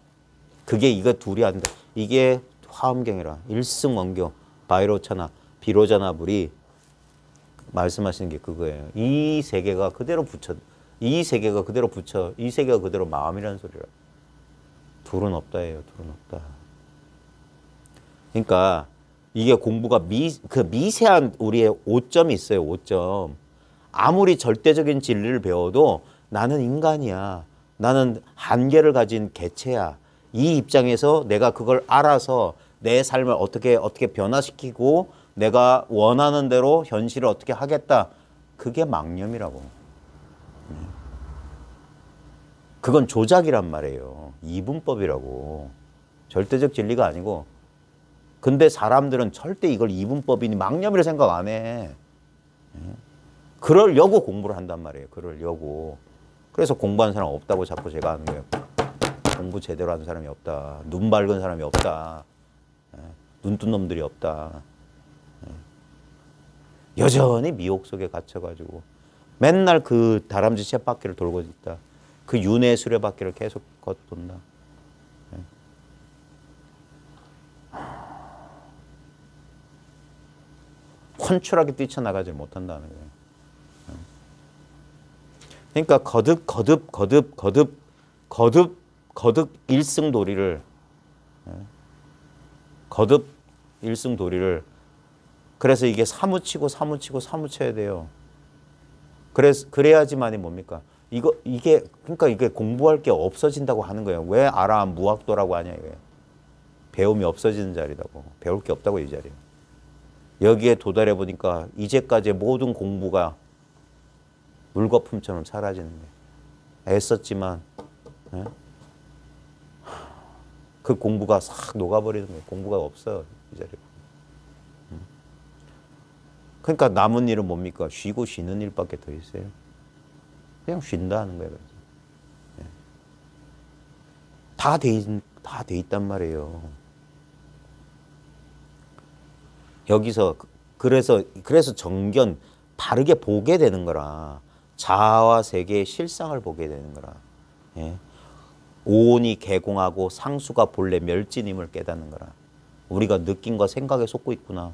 그게 이거 둘이 안 돼. 이게 화엄경이라 일승원교 바이로차나 비로자나불이 말씀하시는 게 그거예요. 이 세계가 그대로 붙여. 이 세계가 그대로 마음이라는 소리라. 둘은 없다예요. 둘은 없다. 그러니까 이게 공부가 미세한 우리의 오점이 있어요. 오점. 아무리 절대적인 진리를 배워도 나는 인간이야. 나는 한계를 가진 개체야. 이 입장에서 내가 그걸 알아서 내 삶을 어떻게 변화시키고 내가 원하는 대로 현실을 어떻게 하겠다. 그게 망념이라고. 그건 조작이란 말이에요. 이분법이라고. 절대적 진리가 아니고. 근데 사람들은 절대 이걸 이분법이니 망념이라 생각 안 해. 그러려고 공부를 한단 말이에요. 그러려고. 그래서 공부하는 사람 없다고 자꾸 제가 하는 거예요. 공부 제대로 하는 사람이 없다. 눈 밝은 사람이 없다. 눈 뜬 놈들이 없다. 여전히 미혹 속에 갇혀가지고 맨날 그 다람쥐 쳇바퀴를 돌고 있다. 그 윤회 수레바퀴를 계속 걷돈다. 훤출하게 뛰쳐나가지 못한다는 거예요. 그러니까 거듭 일승도리를 그래서 이게 사무쳐야 돼요. 그래야지만이 뭡니까? 그러니까 이게 공부할 게 없어진다고 하는 거예요. 왜 아라함 무학도라고 하냐 이거예요. 배움이 없어지는 자리라고. 배울 게 없다고 이 자리에. 여기에 도달해 보니까 이제까지의 모든 공부가 물거품처럼 사라지는 거예요. 애썼지만 그 공부가 싹 녹아버리는 거예요. 공부가 없어 이 자리에. 그러니까 남은 일은 뭡니까? 쉬고 쉬는 일밖에 더 있어요. 그냥 쉰다 하는 거예요. 다 돼 있단 말이에요. 여기서 그래서 정견 바르게 보게 되는 거라. 자아와 세계의 실상을 보게 되는 거라. 오온이 개공하고 상수가 본래 멸진임을 깨닫는 거라. 우리가 느낌과 생각에 속고 있구나.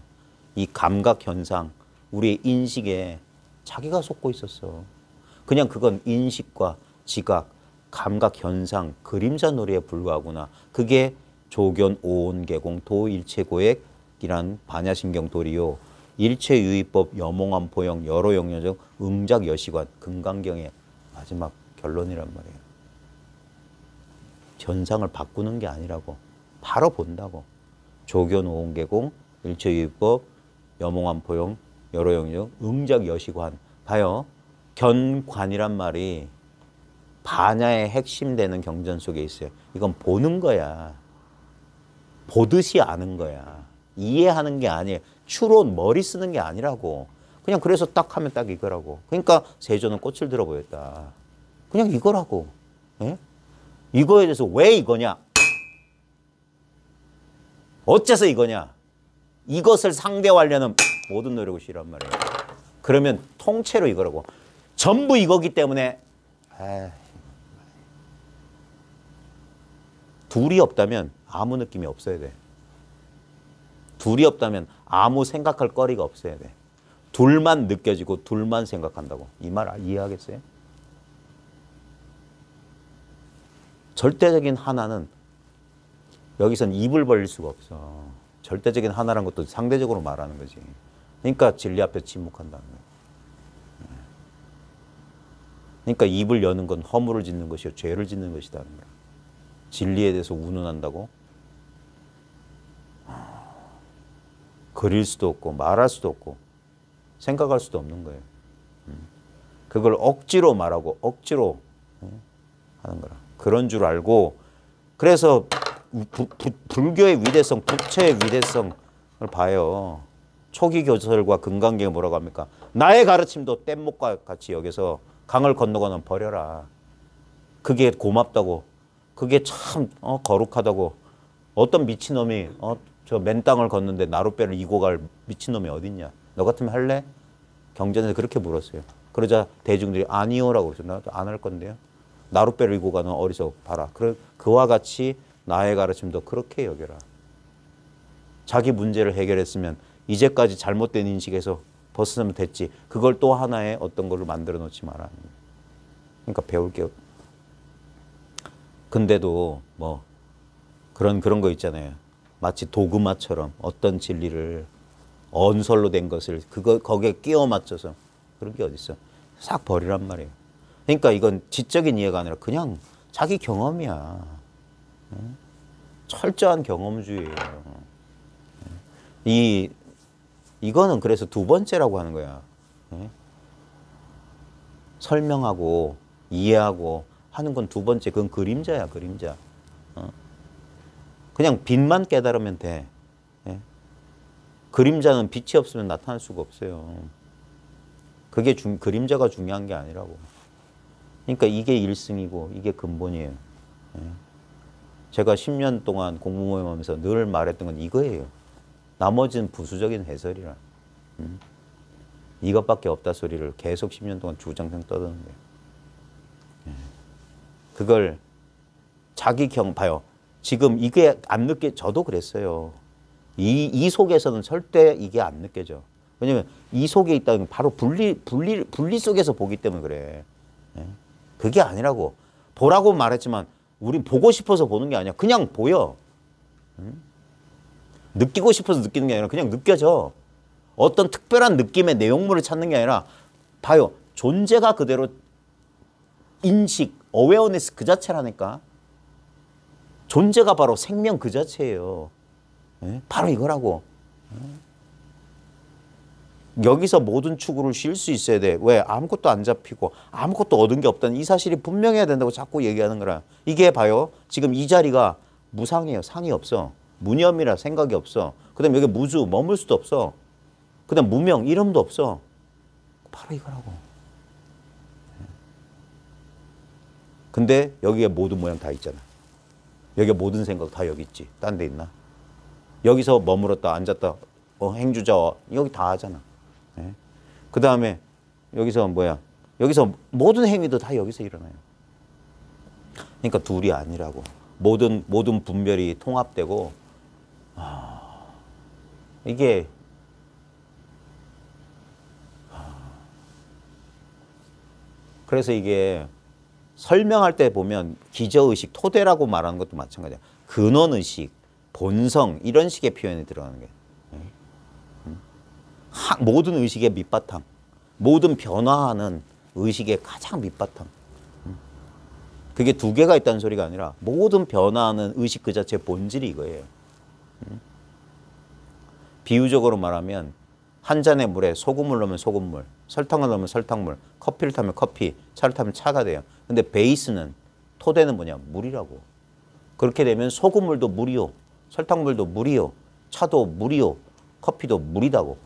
이 감각 현상, 우리의 인식에 자기가 속고 있었어. 그냥 그건 인식과 지각, 감각 현상, 그림자 놀이에 불과하구나. 그게 조견 오온 개공 도일체고액이란 반야신경 도리요. 일체유의법 여몽한 포영 여러 영역적 응작 여시관 금강경의 마지막 결론이란 말이에요. 현상을 바꾸는 게 아니라고. 바로 본다고. 조견 오온 개공 일체유의법 여몽한 포영 여러 영역 응작 여시관. 봐요. 견관이란 말이 반야의 핵심 되는 경전 속에 있어요. 이건 보는 거야. 보듯이 아는 거야. 이해하는 게 아니에요. 추론 머리 쓰는 게 아니라고. 그냥 그래서 딱 하면 딱 이거라고. 그러니까 세조는 꽃을 들어 보였다. 그냥 이거라고. 예? 이거에 대해서 왜 이거냐? 어째서 이거냐? 이것을 상대화하려는 모든 노력을 실한 말이에요. 그러면 통째로 이거라고. 전부 이거기 때문에 둘이 없다면 아무 느낌이 없어야 돼. 둘이 없다면 아무 생각할 거리가 없어야 돼. 둘만 느껴지고 둘만 생각한다고. 이 말 이해하겠어요? 절대적인 하나는 여기선 입을 벌릴 수가 없어. 절대적인 하나라는 것도 상대적으로 말하는 거지. 그러니까 진리 앞에 침묵한다는 거야. 그러니까 입을 여는 건 허물을 짓는 것이요 죄를 짓는 것이라는 거야. 진리에 대해서 운운한다고? 그릴 수도 없고 말할 수도 없고 생각할 수도 없는 거예요. 그걸 억지로 말하고 억지로 하는 거라. 그런 줄 알고 그래서 불교의 위대성, 부처의 위대성을 봐요. 초기 교설과 금강경에 뭐라고 합니까? 나의 가르침도 뗏목과 같이 여기서 강을 건너거나 버려라. 그게 고맙다고. 그게 참 거룩하다고. 어떤 미친놈이 저 맨 땅을 걷는데 나룻배를 이고 갈 미친놈이 어딨냐. 너 같으면 할래? 경전에서 그렇게 물었어요. 그러자 대중들이 아니요라고 그랬어요. 나도 안 할 건데요. 나룻배를 이고 가는 어리석 봐라. 그와 같이 나의 가르침도 그렇게 여겨라. 자기 문제를 해결했으면 이제까지 잘못된 인식에서 벗으면 됐지. 그걸 또 하나의 어떤 걸로 만들어 놓지 마라. 그러니까 배울 게 근데도 뭐 그런 거 있잖아요. 마치 도그마처럼 어떤 진리를 언설로 된 것을 거기에 끼워 맞춰서 그런 게 어딨어. 싹 버리란 말이에요. 그러니까 이건 지적인 이해가 아니라 그냥 자기 경험이야. 철저한 경험주의예요. 이거는 그래서 두 번째라고 하는 거야. 설명하고 이해하고 하는 건 두 번째. 그건 그림자야, 그림자. 그냥 빛만 깨달으면 돼. 그림자는 빛이 없으면 나타날 수가 없어요. 그게 그림자가 중요한 게 아니라고. 그러니까 이게 일승이고 이게 근본이에요. 제가 10년 동안 공부모임 하면서 늘 말했던 건 이거예요. 나머지는 부수적인 해설이라. 이것밖에 없다 소리를 계속 10년 동안 주장생 떠드는 거예요. 그걸 자기 봐요. 지금 이게 안 저도 그랬어요. 이 속에서는 절대 이게 안 느껴져. 왜냐면 이 속에 있다는 바로 분리 속에서 보기 때문에 그래. 그게 아니라고. 보라고 말했지만 우리 보고 싶어서 보는 게 아니야. 그냥 보여. 느끼고 싶어서 느끼는 게 아니라 그냥 느껴져. 어떤 특별한 느낌의 내용물을 찾는 게 아니라 봐요. 존재가 그대로 인식, 어웨어니스 그 자체라니까. 존재가 바로 생명 그 자체예요. 바로 이거라고. 여기서 모든 추구를 쉴 수 있어야 돼. 왜? 아무것도 안 잡히고 아무것도 얻은 게 없다는 이 사실이 분명해야 된다고 자꾸 얘기하는 거라. 이게 봐요. 지금 이 자리가 무상이에요. 상이 없어. 무념이라 생각이 없어. 그 다음에 여기 무주, 머물 수도 없어. 그 다음 무명, 이름도 없어. 바로 이거라고. 근데 여기에 모든 모양 다 있잖아. 여기에 모든 생각 다 여기 있지. 딴 데 있나? 여기서 머물렀다 앉았다 행주자 여기 다 하잖아. 그 다음에 여기서 여기서 모든 행위도 다 여기서 일어나요. 그러니까 둘이 아니라고. 모든 분별이 통합되고 이게 그래서 이게 설명할 때 보면 기저의식, 토대라고 말하는 것도 마찬가지야. 근원의식, 본성 이런 식의 표현이 들어가는 거예요. 모든 의식의 밑바탕, 모든 변화하는 의식의 가장 밑바탕. 그게 두 개가 있다는 소리가 아니라 모든 변화하는 의식 그 자체의 본질이 이거예요. 비유적으로 말하면 한 잔의 물에 소금을 넣으면 소금물, 설탕을 넣으면 설탕물, 커피를 타면 커피, 차를 타면 차가 돼요. 근데 베이스는, 토대는 뭐냐? 물이라고. 그렇게 되면 소금물도 물이요, 설탕물도 물이요, 차도 물이요, 커피도 물이다고.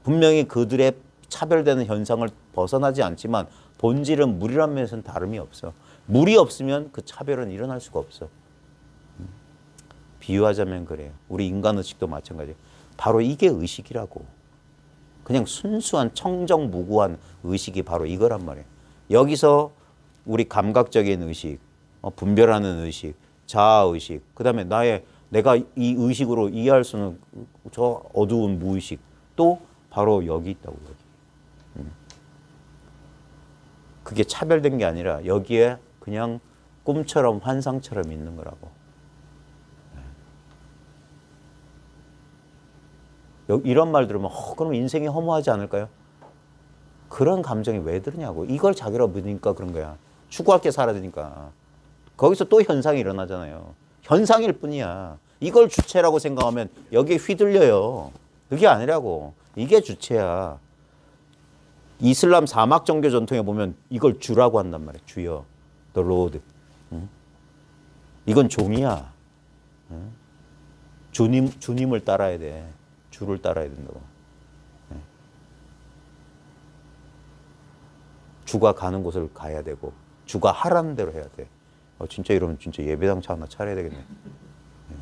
분명히 그들의 차별되는 현상을 벗어나지 않지만 본질은 물이라는 면에서는 다름이 없어. 물이 없으면 그 차별은 일어날 수가 없어. 비유하자면 그래요. 우리 인간의식도 마찬가지예요. 바로 이게 의식이라고. 그냥 순수한 청정무구한 의식이 바로 이거란 말이에요. 여기서 우리 감각적인 의식, 분별하는 의식, 자아의식, 그 다음에 내가 이 의식으로 이해할 수 있는 저 어두운 무의식, 또 바로 여기 있다고. 여기. 그게 차별된 게 아니라 여기에 그냥 꿈처럼 환상처럼 있는 거라고. 이런 말 들으면 그럼 인생이 허무하지 않을까요? 그런 감정이 왜 드느냐고. 이걸 자기라 믿으니까 그런 거야. 추구할 게 사라야 되니까. 거기서 또 현상이 일어나잖아요. 현상일 뿐이야. 이걸 주체라고 생각하면 여기에 휘둘려요. 그게 아니라고. 이게 주체야. 이슬람 사막 종교 전통에 보면 이걸 주라고 한단 말이야. 주여. The Lord. 응? 이건 종이야. 응? 주님을 따라야 돼. 주를 따라야 된다고. 네. 주가 가는 곳을 가야 되고 주가 하라는 대로 해야 돼. 진짜 이러면 진짜 예배당차 하나 차려야 되겠네. 네.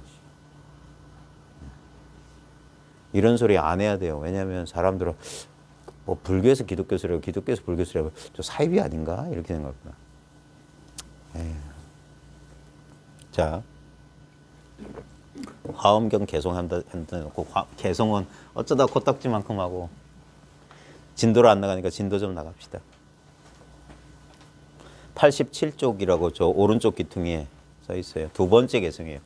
이런 소리 안 해야 돼요. 왜냐하면 사람들은 뭐 불교에서 기독교스러워, 기독교에서 불교스러워, 저 사이비 아닌가 이렇게 생각하구나. 자. 화엄경 개송한다 해놓고 개송은 어쩌다 코딱지만큼 하고 진도로 안 나가니까 진도 좀 나갑시다. 87쪽이라고 저 오른쪽 귀퉁이에 써 있어요. 두 번째 개송이에요.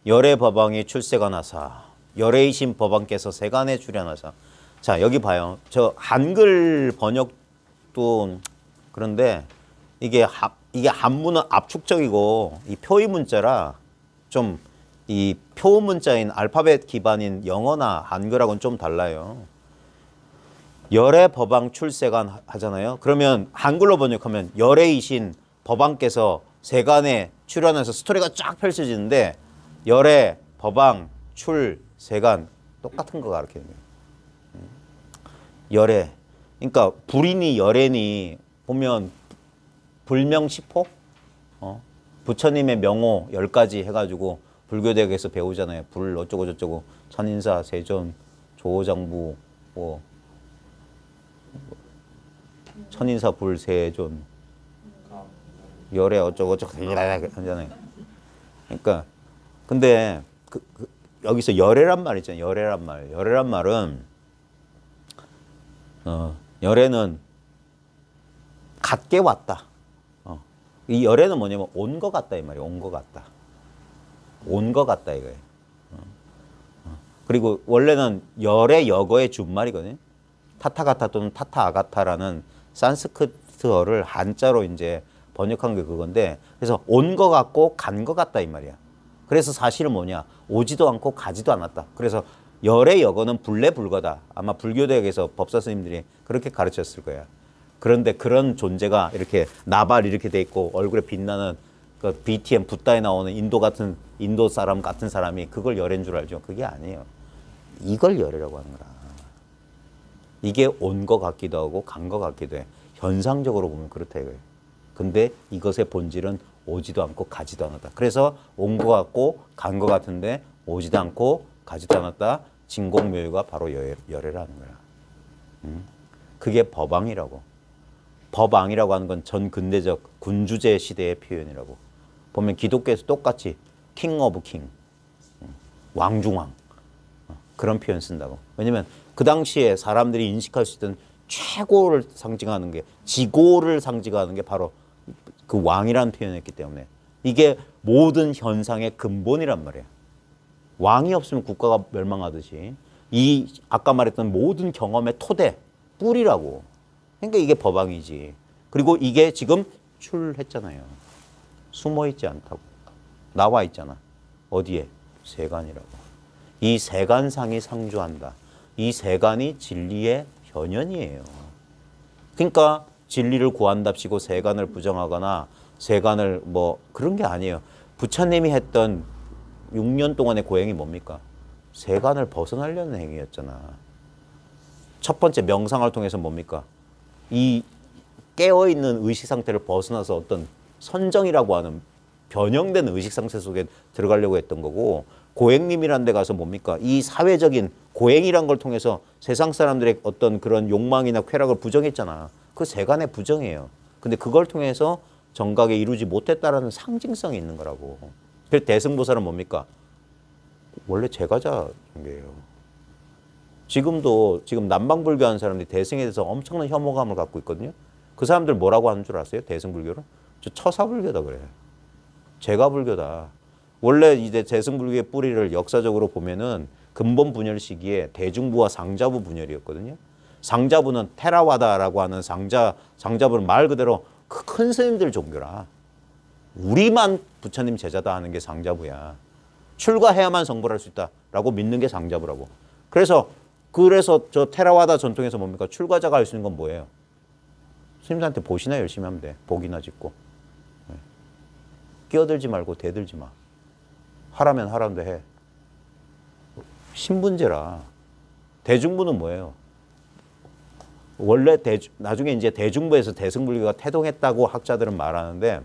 열애 법왕이 출세가 나사 열애이신 법왕께서 세간에 출현하사. 자 여기 봐요. 저 한글 번역도 그런데 이게 한문은 압축적이고 이 표의 문자라 좀 이 표문자인 알파벳 기반인 영어나 한글하고는 좀 달라요. 열애 법왕 출세간 하잖아요. 그러면 한글로 번역하면 열애이신 법왕께서 세간에 출현해서 스토리가 쫙 펼쳐지는데 열애, 법왕, 출, 세간 똑같은 거 가르치는 거예요. 열애. 그러니까 불이니 열애니 보면 불명시포? 부처님의 명호 10가지 해가지고 불교대학에서 배우잖아요. 불 어쩌고 저쩌고 천인사, 세존, 조호장부 뭐 천인사, 불, 세존 열애 어쩌고 저쩌고 하잖아요. 그러니까 근데 여기서 열애란 말 있잖아요. 열애란 말. 열애란 말은 열애는 같게 왔다. 이 열애는 뭐냐면 온 것 같다 이 말이에요. 온 것 같다. 온 것 같다 이거예요. 그리고 원래는 열의 여거의 준말이거든요. 타타가타 또는 타타아가타라는 산스크리트어를 한자로 이제 번역한 게 그건데 그래서 온 것 같고 간 것 같다 이 말이야. 그래서 사실은 뭐냐 오지도 않고 가지도 않았다. 그래서 열의 여거는 불례불거다. 아마 불교대학에서 법사 스님들이 그렇게 가르쳤을 거야. 그런데 그런 존재가 이렇게 나발 이렇게 돼 있고 얼굴에 빛나는 그 BTM 붓다에 나오는 인도 사람 같은 사람이 그걸 열애인 줄 알죠. 그게 아니에요. 이걸 열애라고 하는 거라. 이게 온 것 같기도 하고 간 것 같기도 해. 현상적으로 보면 그렇다 이거예요. 근데 이것의 본질은 오지도 않고 가지도 않았다. 그래서 온 것 같고 간 것 같은데 오지도 않고 가지도 않았다. 진공묘유가 바로 열애라는 거야. 그게 법왕이라고. 법왕이라고 하는 건 전 근대적 군주제 시대의 표현이라고. 보면 기독교에서 똑같이 king of king, 왕중왕 그런 표현 쓴다고. 왜냐면 그 당시에 사람들이 인식할 수 있던 최고를 상징하는 게 지고를 상징하는 게 바로 그 왕이라는 표현이었기 때문에 이게 모든 현상의 근본이란 말이에요. 왕이 없으면 국가가 멸망하듯이 이 아까 말했던 모든 경험의 토대, 뿌리라고. 그러니까 이게 법왕이지. 그리고 이게 지금 출했잖아요. 숨어있지 않다고. 나와 있잖아. 어디에? 세간이라고. 이 세간상이 상주한다. 이 세간이 진리의 현현이에요. 그러니까 진리를 구한답시고 세간을 부정하거나 세간을 뭐 그런 게 아니에요. 부처님이 했던 6년 동안의 고행이 뭡니까? 세간을 벗어나려는 행위였잖아. 첫 번째 명상을 통해서 뭡니까? 이 깨어있는 의식 상태를 벗어나서 어떤 선정이라고 하는 변형된 의식 상태 속에 들어가려고 했던 거고, 고행림이라는 데 가서 뭡니까? 이 사회적인 고행이란 걸 통해서 세상 사람들의 어떤 그런 욕망이나 쾌락을 부정했잖아. 그 세간의 부정이에요. 근데 그걸 통해서 정각에 이루지 못했다라는 상징성이 있는 거라고. 그래서 대승보살은 뭡니까? 원래 제가자예요. 지금 남방불교 하는 사람들이 대승에 대해서 엄청난 혐오감을 갖고 있거든요. 그 사람들 뭐라고 하는 줄 아세요? 대승불교를? 저 처사불교다 그래. 제가불교다. 원래 이제 대승불교의 뿌리를 역사적으로 보면은 근본 분열 시기에 대중부와 상자부 분열이었거든요. 상자부는 테라와다라고 하는 상자부는 말 그대로 큰 스님들 종교라. 우리만 부처님 제자다 하는 게 상자부야. 출가해야만 성불할 수 있다라고 믿는 게 상자부라고. 그래서 저 테라와다 전통에서 뭡니까? 출가자가 할 수 있는 건 뭐예요? 스님들한테 보시나 열심히 하면 돼. 복이나 짓고. 끼어들지 말고 대들지 마. 하라면 하라는 데 해. 신분제라. 대중부는 뭐예요? 원래 나중에 이제 대중부에서 대승불교가 태동했다고 학자들은 말하는데,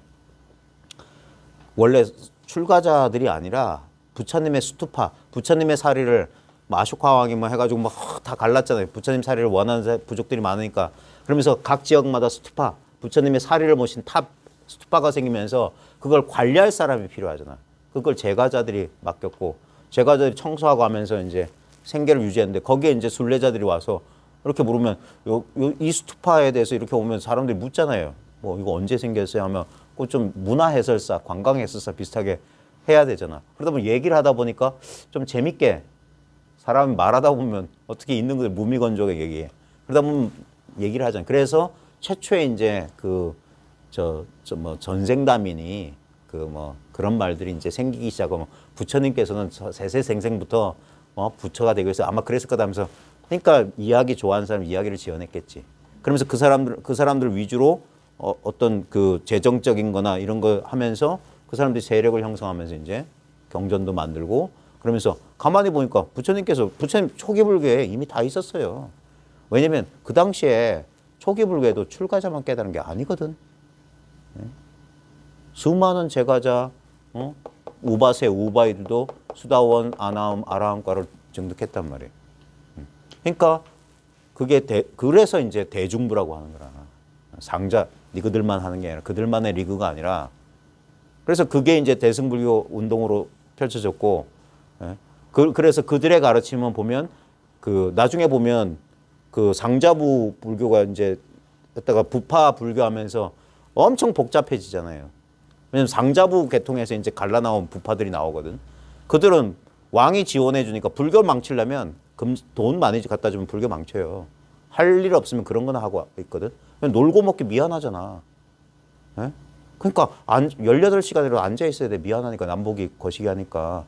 원래 출가자들이 아니라 부처님의 수투파, 부처님의 사리를 아쇼카왕이 뭐 해가지고 막 다 갈랐잖아요. 부처님 사리를 원하는 부족들이 많으니까. 그러면서 각 지역마다 수투파, 부처님의 사리를 모신 탑 수투파가 생기면서 그걸 관리할 사람이 필요하잖아. 그걸 제가자들이 맡겼고, 제가자들이 청소하고 하면서 이제 생계를 유지했는데, 거기에 이제 순례자들이 와서 이렇게 물으면 이 스투파에 대해서 이렇게 오면 사람들이 묻잖아요. 뭐 이거 언제 생겼어요 하면 그 좀 문화해설사, 관광해설사 비슷하게 해야 되잖아. 그러다 보면 얘기를 하다 보니까 좀 재밌게 사람이 말하다 보면 어떻게 있는 것을 무미건조하게 얘기해. 그러다 보면 얘기를 하잖아. 그래서 최초에 이제 뭐 전생담이니 뭐 그런 말들이 이제 생기기 시작하고, 부처님께서는 세세생생부터 부처가 되기 위해서 아마 그랬을 거다 하면서, 그러니까 이야기 좋아하는 사람 이야기를 지어냈겠지. 그러면서 그 사람들 위주로 어떤 그 재정적인 거나 이런 거 하면서 그 사람들이 세력을 형성하면서 이제 경전도 만들고, 그러면서 가만히 보니까 부처님 초기 불교에 이미 다 있었어요. 왜냐면 그 당시에 초기 불교에도 출가자만 깨달은 게 아니거든. 수많은 제가자, 우바세, 우바이들도 수다원, 아나움, 아라함과를 증득했단 말이에요. 그러니까 그래서 이제 대중부라고 하는 거라. 상자, 그들만 하는 게 아니라, 그들만의 리그가 아니라. 그래서 그게 이제 대승불교 운동으로 펼쳐졌고, 그래서 그들의 가르침은 보면, 나중에 보면 그 상자부 불교가 이제 했다가 부파 불교하면서 엄청 복잡해지잖아요. 왜냐면 상자부 계통에서 이제 갈라나온 부파들이 나오거든. 그들은 왕이 지원해 주니까, 불교 망치려면 돈 많이 갖다 주면 불교 망쳐요. 할 일 없으면 그런 거나 하고 있거든. 놀고 먹기 미안하잖아. 예? 그러니까 18시간이라도 앉아 있어야 돼. 미안하니까, 남보기 거시기 하니까.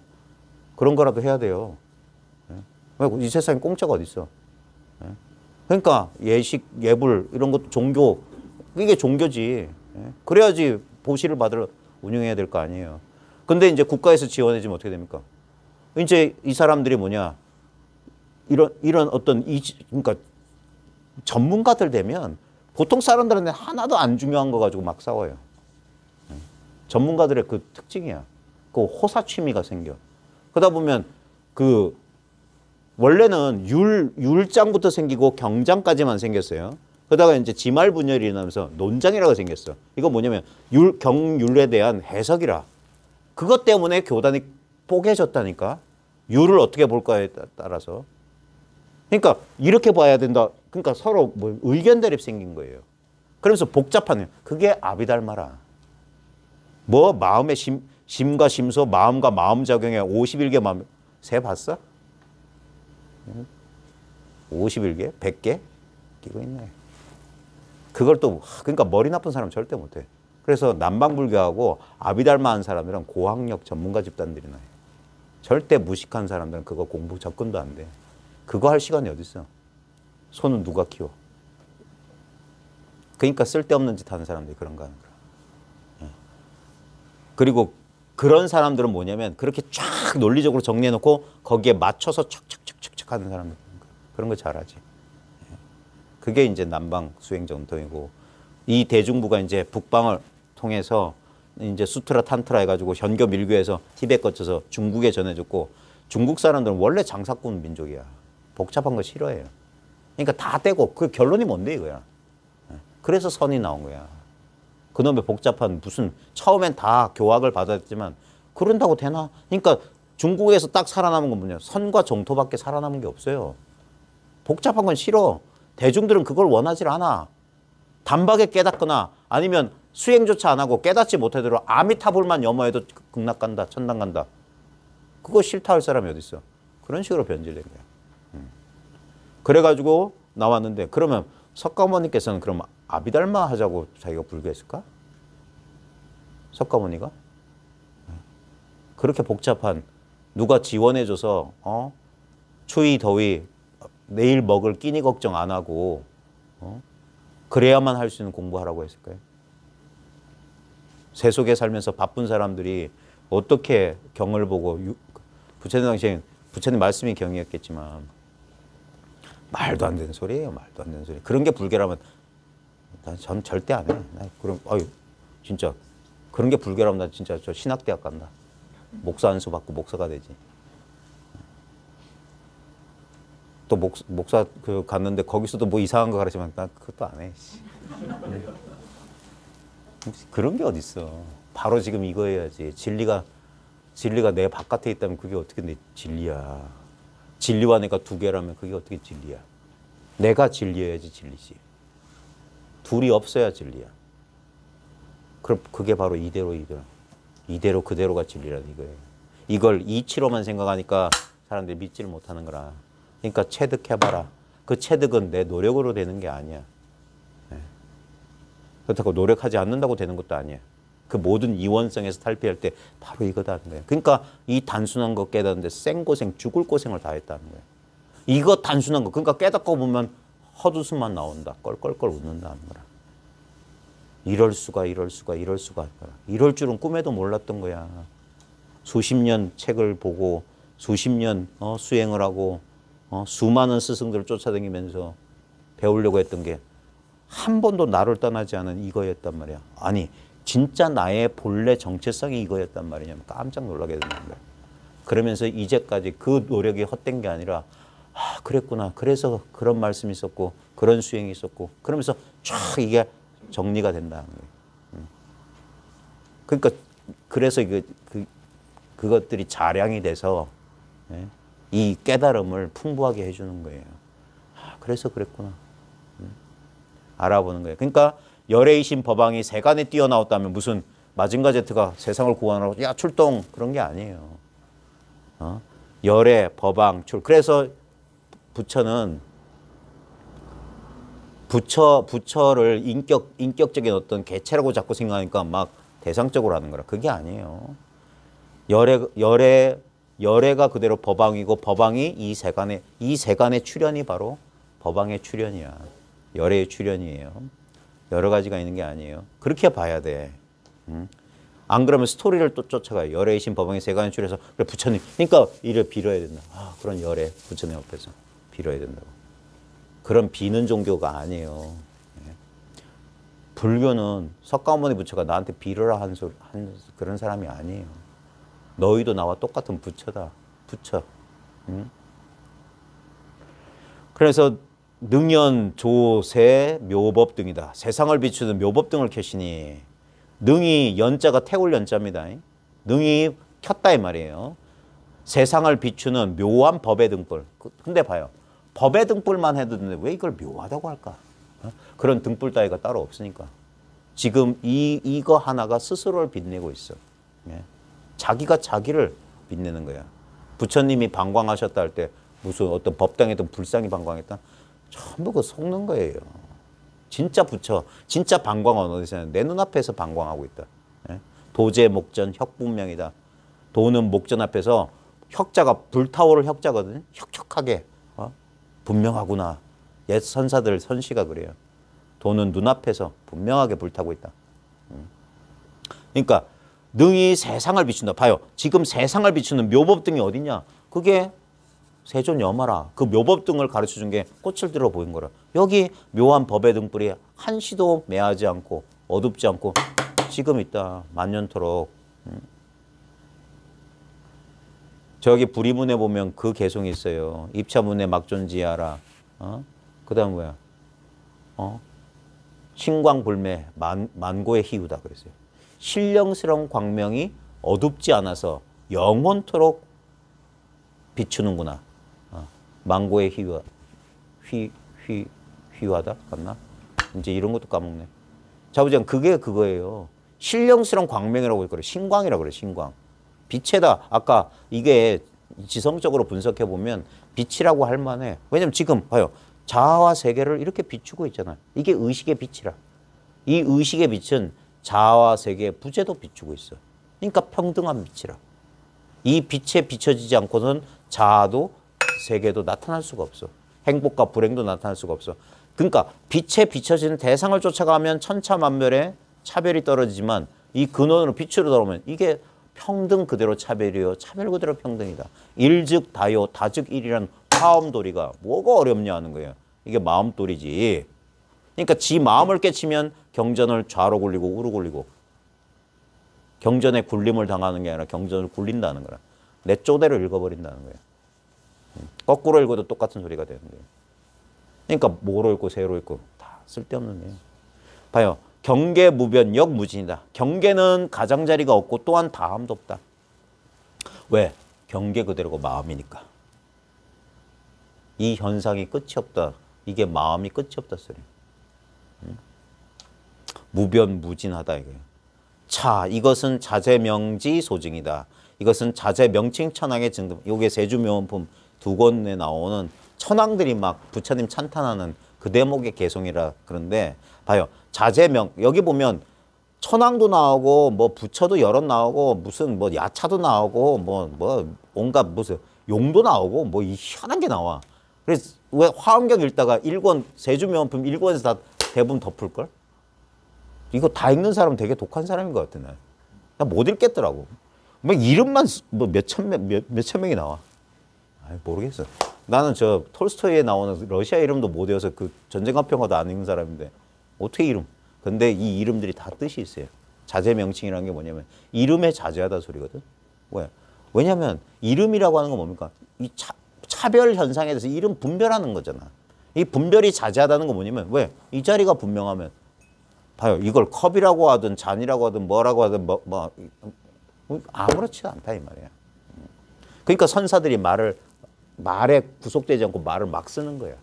그런 거라도 해야 돼요. 예? 이 세상에 공짜가 어디 있어. 예? 그러니까 예식, 예불 이런 것도 종교, 이게 종교지. 예? 그래야지 보시를 운영해야 될 거 아니에요. 근데 이제 국가에서 지원해 주면 어떻게 됩니까? 이제 이 사람들이 뭐냐, 이런 어떤 그러니까 전문가들 되면 보통 사람들한테 하나도 안 중요한 거 가지고 막 싸워요. 전문가들의 그 특징이야. 그 호사 취미가 생겨. 그러다 보면 원래는 율장부터 생기고 경장까지만 생겼어요. 그러다가 이제 지말 분열이 일어나면서 논장이라고 생겼어. 이거 뭐냐면 경율에 대한 해석이라. 그것 때문에 교단이 뽀개졌다니까. 율을 어떻게 볼까에 따라서. 그러니까 이렇게 봐야 된다. 그러니까 서로 뭐 의견 대립 생긴 거예요. 그러면서 복잡한, 그게 아비달마라. 뭐 마음의 심과 심소, 마음과 마음작용에 51개 마음, 세 봤어? 51개? 100개? 끼고 있네. 그걸 또, 그러니까 머리 나쁜 사람 절대 못해. 그래서 남방불교하고 아비달마한 사람들은 고학력 전문가 집단들이 나요. 절대 무식한 사람들은 그거 공부 접근도 안 돼. 그거 할 시간이 어디 있어? 손은 누가 키워? 그러니까 쓸데없는 짓 하는 사람들이 그런 거 하는 거야. 그리고 그런 사람들은 뭐냐면 그렇게 쫙 논리적으로 정리해놓고 거기에 맞춰서 척척척척 하는 사람들. 그런 거 잘하지. 그게 이제 남방 수행 전통이고, 이 대중부가 이제 북방을 통해서 이제 수트라 탄트라 해가지고 현교 밀교에서 티벳 거쳐서 중국에 전해졌고 중국 사람들은 원래 장사꾼 민족이야. 복잡한 거 싫어해요. 그러니까 다 떼고 그 결론이 뭔데 이거야. 그래서 선이 나온 거야. 그놈의 복잡한 무슨 처음엔 다 교학을 받았지만 그런다고 되나? 그러니까 중국에서 딱 살아남은 건 뭐냐? 선과 정토밖에 살아남은 게 없어요. 복잡한 건 싫어. 대중들은 그걸 원하지 않아. 단박에 깨닫거나 아니면 수행조차 안 하고 깨닫지 못하도록 아미타불만 염어해도 극락 간다, 천당 간다. 그거 싫다 할 사람이 어디 있어? 그런 식으로 변질된 거야. 그래가지고 나왔는데 그러면 석가모니께서는 그럼 아비달마 하자고 자기가 불교했을까? 석가모니가? 그렇게 복잡한 누가 지원해줘서 추위 더위 내일 먹을 끼니 걱정 안 하고 그래야만 할 수 있는 공부하라고 했을까요? 세속에 살면서 바쁜 사람들이 어떻게 경을 보고 부처님 당시에 부처님 말씀이 경이었겠지만 말도 안 되는 소리예요. 말도 안 되는 소리. 그런 게 불교라면 전 절대 안 해. 그럼 진짜 그런 게 불교라면 나 진짜 저 신학대학 간다. 목사 안수 받고 목사가 되지. 또 목사 그 갔는데 거기서도 뭐 이상한 거 가르치면 나 그것도 안 해. 그런 게 어딨어. 바로 지금 이거 해야지. 진리가 내 바깥에 있다면 그게 어떻게 내 진리야. 진리와 내가 두 개라면 그게 어떻게 진리야. 내가 진리여야지 진리지. 둘이 없어야 진리야. 그럼 그게 바로 이대로 그대로가 진리라는 이거예요. 이걸 이치로만 생각하니까 사람들이 믿지를 못하는 거라. 그러니까 체득해봐라. 그 체득은 내 노력으로 되는 게 아니야. 그렇다고 노력하지 않는다고 되는 것도 아니야. 그 모든 이원성에서 탈피할 때 바로 이거다 하는 거야. 그러니까 이 단순한 거 깨닫는데 생고생, 죽을 고생을 다 했다는 거야. 이거 단순한 거. 그러니까 깨닫고 보면 헛웃음만 나온다. 껄껄껄 웃는다는 거라. 이럴 수가. 이럴 줄은 꿈에도 몰랐던 거야. 수십 년 책을 보고 수십 년 수행을 하고 수많은 스승들을 쫓아다니면서 배우려고 했던 게 한 번도 나를 떠나지 않은 이거였단 말이야. 아니 진짜 나의 본래 정체성이 이거였단 말이냐면 깜짝 놀라게 되는 거야. 그러면서 이제까지 그 노력이 헛된 게 아니라 그랬구나. 그래서 그런 말씀이 있었고 그런 수행이 있었고 그러면서 쫙 이게 정리가 된다는 거예요. 그러니까 그래서 그것들이 자량이 돼서 이 깨달음을 풍부하게 해주는 거예요. 그래서 그랬구나. 알아보는 거예요. 그러니까 열애이신 법왕이 세간에 뛰어나왔다면 무슨 마징가 제트가 세상을 구원하라고 야 출동 그런 게 아니에요. 열애, 법왕, 출. 그래서 부처는 부처를 인격적인 어떤 개체라고 자꾸 생각하니까 막 대상적으로 하는 거라. 그게 아니에요. 열애가 그대로 법왕이고 법왕이 이 세간의 출현이 바로 법왕의 출현이야. 열애의 출현이에요. 여러 가지가 있는 게 아니에요. 그렇게 봐야 돼. 안 그러면 스토리를 또 쫓아가요. 열애이신 법왕이 세간에 출해서 그래 부처님. 그러니까 이를 빌어야 된다. 그런 열애 부처님 옆에서 빌어야 된다고. 그런 비는 종교가 아니에요. 불교는 석가모니 부처가 나한테 빌어라 한 그런 사람이 아니에요. 너희도 나와 똑같은 부처다. 부처. 그래서 능연, 조, 세, 묘법 등이다. 세상을 비추는 묘법 등을 켜시니 능이 연자가 태울 연자입니다. 능이 켰다 이 말이에요. 세상을 비추는 묘한 법의 등불. 근데 봐요. 법의 등불만 해도 되는데 왜 이걸 묘하다고 할까? 그런 등불 따위가 따로 없으니까. 지금 이거 하나가 스스로를 빛내고 있어. 자기가 자기를 빛내는 거야. 부처님이 방광하셨다 할 때 무슨 어떤 법당에든 불상이 방광했다. 전부 그 속는 거예요. 진짜 부처, 진짜 방광은 어디서 내 눈앞에서 방광하고 있다. 도제 목전 혁분명이다. 도는 목전 앞에서 혁자가 불타오를 혁자거든요. 혁혁하게 분명하구나. 옛 선사들 선시가 그래요. 도는 눈앞에서 분명하게 불타고 있다. 그러니까 능이 세상을 비춘다. 봐요. 지금 세상을 비추는 묘법등이 어디냐? 그게 세존 염화라. 그 묘법등을 가르쳐준 게 꽃을 들어 보인 거라. 여기 묘한 법의 등불이 한시도 매하지 않고 어둡지 않고 지금 있다. 만년토록. 저기 불이문에 보면 그 개성이 있어요. 입차문에 막존지하라. 그 다음 뭐야? 신광불매 만고의 희우다 그랬어요. 신령스러운 광명이 어둡지 않아서 영원토록 비추는구나. 만고의 희유하다 맞나? 이제 이런 것도 까먹네. 자부장 그게 그거예요. 신령스러운 광명이라고 그래. 신광이라고 그래. 신광. 빛에다 아까 이게 지성적으로 분석해 보면 빛이라고 할 만해. 왜냐면 지금 봐요. 자아와 세계를 이렇게 비추고 있잖아. 이게 의식의 빛이라. 이 의식의 빛은 자아와 세계의 부재도 비추고 있어. 그러니까 평등한 빛이라. 이 빛에 비춰지지 않고는 자아도 세계도 나타날 수가 없어. 행복과 불행도 나타날 수가 없어. 그러니까 빛에 비춰지는 대상을 쫓아가면 천차만별의 차별이 떨어지지만 이 근원으로 빛으로 들어오면 이게 평등 그대로 차별이요. 차별 그대로 평등이다. 일즉 다요, 다즉 일이란 화엄도리가 뭐가 어렵냐 하는 거예요. 이게 마음도리지. 그러니까 지 마음을 깨치면 경전을 좌로 굴리고 우로 굴리고 경전에 굴림을 당하는 게 아니라 경전을 굴린다는 거라. 내 쪼대로 읽어버린다는 거예요. 거꾸로 읽어도 똑같은 소리가 되는 거예요. 그러니까 뭐로 읽고 세로 읽고 다 쓸데없는 거예요. 봐요. 경계 무변 역무진이다. 경계는 가장자리가 없고 또한 다함도 없다. 왜? 경계 그대로고 마음이니까. 이 현상이 끝이 없다. 이게 마음이 끝이 없다 소리. 무변 무진하다 이거예요. 차 이것은 자재명지 소증이다. 이것은 자재명칭 천왕의 증등. 이게 세주묘원품 2권에 나오는 천왕들이 막 부처님 찬탄하는 그 대목의 개성이라 그런데 봐요. 자재명 여기 보면 천왕도 나오고 뭐 부처도 여럿 나오고 무슨 뭐 야차도 나오고 뭐 온갖 무슨 용도 나오고 뭐 이 희한한 게 나와. 그래서 왜 화엄경 읽다가 1권 세주묘원품 1권에서 다 대부분 덮을걸? 이거 다 읽는 사람 되게 독한 사람인 것 같아. 나 못 읽겠더라고. 막 이름만 뭐 몇천 명이 나와. 모르겠어. 나는 저 톨스토이에 나오는 러시아 이름도 못 외워서 그 전쟁화평화도 안 읽는 사람인데 어떻게 이름? 근데 이 이름들이 다 뜻이 있어요. 자재명칭이라는 게 뭐냐면 이름에 자제하다 소리거든. 왜? 왜냐면 이름이라고 하는 건 뭡니까? 이 차별 현상에 대해서 이름 분별하는 거잖아. 이 분별이 자제하다는 건 뭐냐면 왜? 이 자리가 분명하면 봐요. 이걸 컵이라고 하든 잔이라고 하든 뭐라고 하든 아무렇지도 않다 이 말이야. 그러니까 선사들이 말에 구속되지 않고 말을 막 쓰는 거야.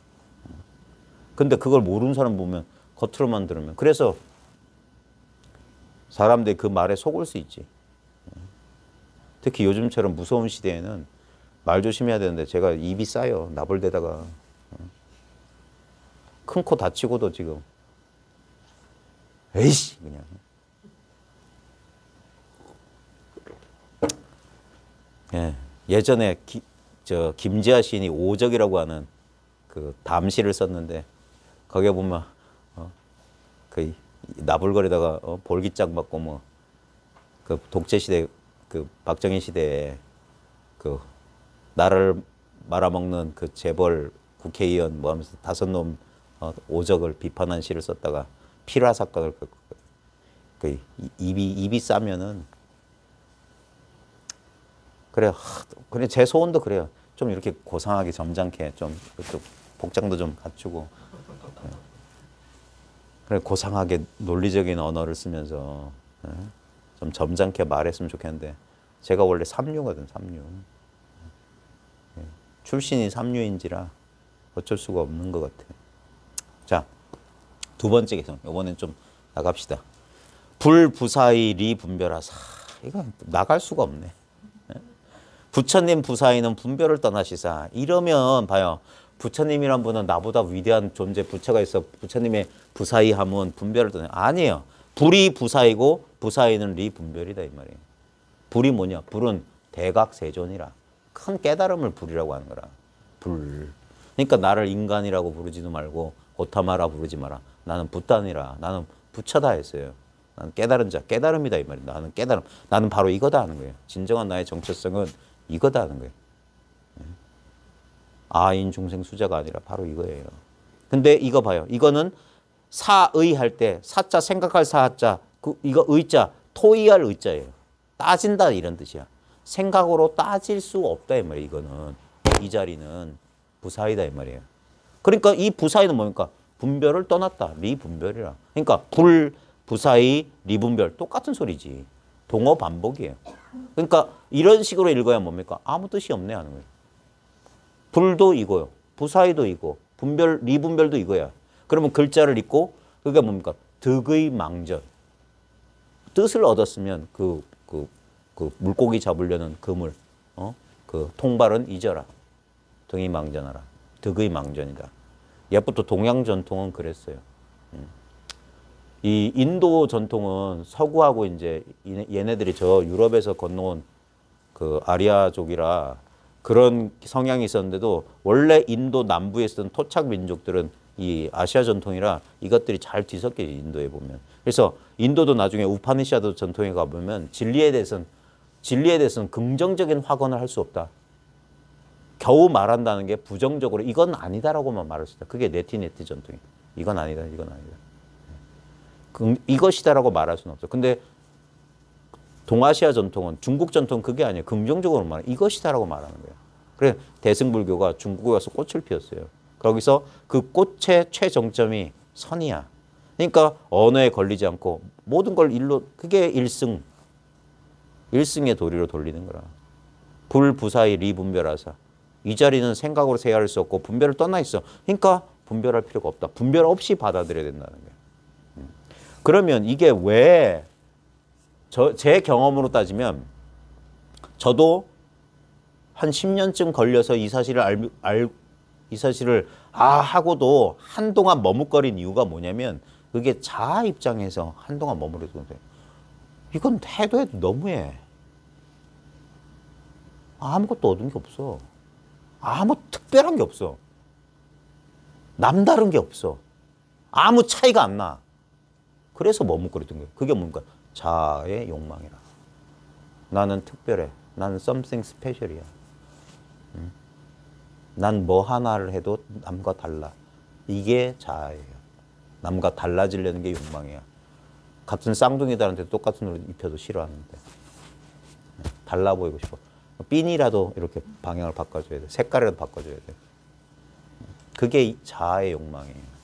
근데 그걸 모르는 사람 보면 겉으로만 들으면 그래서 사람들이 그 말에 속을 수 있지. 특히 요즘처럼 무서운 시대에는 말 조심해야 되는데 제가 입이 싸요. 나불대다가 큰 코 다치고도 지금 에이씨 그냥 예전에 김지아 시인이 오적이라고 하는 그 담시를 썼는데 거기에 보면 그 나불거리다가 볼기짝 맞고 뭐 그 독재 시대 그 박정희 시대에 그 나를 말아먹는 그 재벌 국회의원 뭐 하면서 5놈 오적을 비판한 시를 썼다가 필화 사건을 그 입이 싸면은 그래 제 소원도 그래요. 좀 이렇게 고상하게 점잖게 좀 복장도 좀 갖추고 그래 고상하게 논리적인 언어를 쓰면서 좀 점잖게 말했으면 좋겠는데 제가 원래 삼류거든. 삼류. 출신이 삼류인지라 어쩔 수가 없는 것 같아요. 자, 2번째 개성. 이번엔 좀 나갑시다. 불부사의 리분별하사. 이거 나갈 수가 없네. 부처님 부사의는 분별을 떠나시사. 이러면 봐요. 부처님이란 분은 나보다 위대한 존재 부처가 있어. 부처님의 부사의함은 분별을 떠나. 아니에요. 불이 부사이고 부사의는 리분별이다 이 말이에요. 불이 뭐냐? 불은 대각세존이라. 큰 깨달음을 불이라고 하는 거라. 불. 그러니까 나를 인간이라고 부르지도 말고 고타마라 부르지 마라. 나는 붓단이라. 나는 부처다 했어요. 나는 깨달은 자, 깨달음이다 이 말이에요. 나는 깨달음. 나는 바로 이거다 하는 거예요. 진정한 나의 정체성은 이거다 하는 거예요. 아인 중생 수자가 아니라 바로 이거예요. 근데 이거 봐요. 이거는 사의 할 때 사자 생각할 사자 이거 의자, 토의할 의자예요. 따진다 이런 뜻이야. 생각으로 따질 수 없다 이 말이에요. 이거는 이 자리는 부사이다 이 말이에요. 그러니까 이 부사이는 뭡니까? 분별을 떠났다. 리분별이라. 그러니까 불, 부사이, 리분별 똑같은 소리지. 동어 반복이에요. 그러니까 이런 식으로 읽어야 뭡니까? 아무 뜻이 없네 하는 거예요. 불도 이거요. 부사이도 이거. 분별, 리분별도 이거야. 그러면 글자를 읽고 그게 뭡니까? 득의 망전. 뜻을 얻었으면 그 물고기 잡으려는 그물, 그 통발은 잊어라. 등이 망전하라. 득의 망전이다. 옛부터 동양 전통은 그랬어요. 이 인도 전통은 서구하고 이제 얘네들이 저 유럽에서 건너온 그 아리아족이라 그런 성향이 있었는데도 원래 인도 남부에 쓰던 토착 민족들은 이 아시아 전통이라 이것들이 잘 뒤섞여 인도에 보면. 그래서 인도도 나중에 우파니샤드 전통에 가보면 진리에 대해서는 긍정적인 확언을 할 수 없다. 겨우 말한다는 게 부정적으로 이건 아니다라고만 말할 수 있다. 그게 네티네티 전통이에요. 이건 아니다, 이건 아니다. 이것이다라고 말할 수는 없어. 근데 동아시아 전통은 중국 전통은 그게 아니에요. 긍정적으로 말해. 이것이다라고 말하는 거예요. 그래서 대승불교가 중국에 가서 꽃을 피웠어요. 거기서 그 꽃의 최정점이 선이야. 그러니까 언어에 걸리지 않고 모든 걸 일로 그게 일승의 도리로 돌리는 거라. 불부사의 리분별하사. 이 자리는 생각으로 세야할 수 없고 분별을 떠나 있어. 그러니까 분별할 필요가 없다. 분별 없이 받아들여야 된다는 거예요. 그러면 이게 왜 제 경험으로 따지면 저도 한 10년쯤 걸려서 이 사실을 이 사실을 하고도 한동안 머뭇거린 이유가 뭐냐면 그게 자아 입장에서 한동안 머무르던데 이건 해도 너무해. 아무것도 얻은 게 없어. 아무 특별한 게 없어. 남다른 게 없어. 아무 차이가 안 나. 그래서 머뭇거리던 거예요. 그게 뭡니까? 자아의 욕망이라. 나는 특별해. 나는 something special이야. 난 뭐 하나를 해도 남과 달라. 이게 자아예요. 남과 달라지려는 게 욕망이야. 같은 쌍둥이들한테 똑같은 옷 입혀도 싫어하는데. 달라 보이고 싶어. 핀이라도 이렇게 방향을 바꿔줘야 돼. 색깔이라도 바꿔줘야 돼. 그게 자아의 욕망이에요.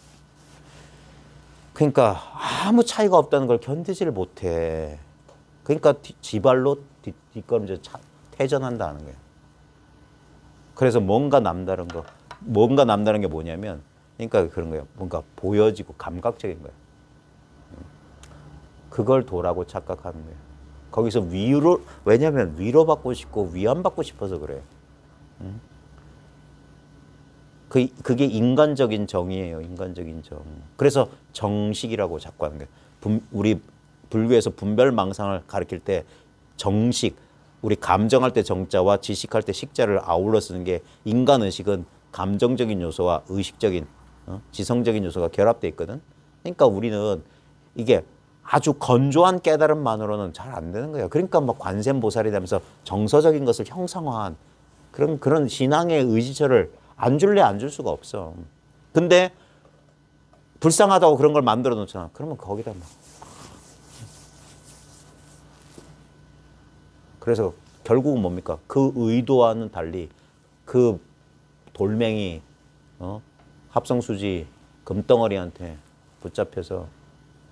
그러니까 아무 차이가 없다는 걸 견디지를 못해. 그러니까 지발로 뒷걸음질 퇴전한다는 거예요. 그래서 뭔가 남다른 게 뭐냐면, 그러니까 그런 거예요. 뭔가 보여지고 감각적인 거예요. 그걸 도라고 착각하는 거예요. 거기서 왜냐면 위로받고 싶고 위안받고 싶어서 그래요. 그게 인간적인 정의예요. 인간적인 정. 그래서 정식이라고 자꾸 하는 거예요. 우리 불교에서 분별망상을 가르칠 때 정식, 우리 감정할 때 정자와 지식할 때 식자를 아울러 쓰는 게 인간의식은 감정적인 요소와 의식적인, 지성적인 요소가 결합되어 있거든. 그러니까 우리는 이게 아주 건조한 깨달음만으로는 잘 안 되는 거예요. 그러니까 막 관세음보살이 되면서 정서적인 것을 형상화한 그런 신앙의 의지처를 안 줄래 안 줄 수가 없어. 근데 불쌍하다고 그런 걸 만들어 놓잖아. 그러면 거기다 막. 그래서 결국은 뭡니까? 그 의도와는 달리 그 돌멩이, 합성수지, 금덩어리한테 붙잡혀서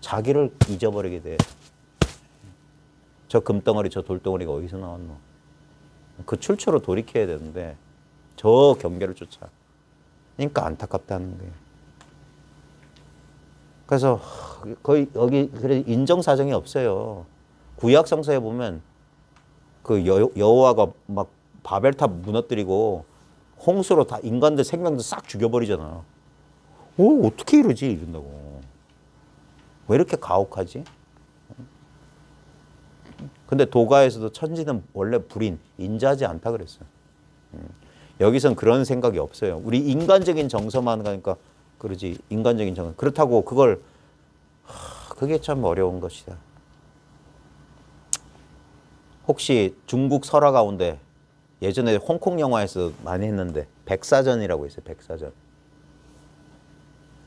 자기를 잊어버리게 돼. 저 금덩어리, 저 돌덩어리가 어디서 나왔노? 그 출처로 돌이켜야 되는데 저 경계를 쫓아. 그러니까 안타깝다는 거예요. 그래서 거의 여기 그래 인정사정이 없어요. 구약 성서에 보면 그 여호와가 막 바벨탑 무너뜨리고 홍수로 다 인간들 생명도 싹 죽여버리잖아. 어떻게 이러지? 이런다고. 왜 이렇게 가혹하지? 근데 도가에서도 천지는 원래 불인, 인자하지 않다 그랬어요. 여기선 그런 생각이 없어요. 우리 인간적인 정서만 가니까 그러지. 인간적인 정서. 그렇다고 그걸 그게 참 어려운 것이다. 혹시 중국 설화 가운데 예전에 홍콩 영화에서 많이 했는데 백사전이라고 있어요. 백사전.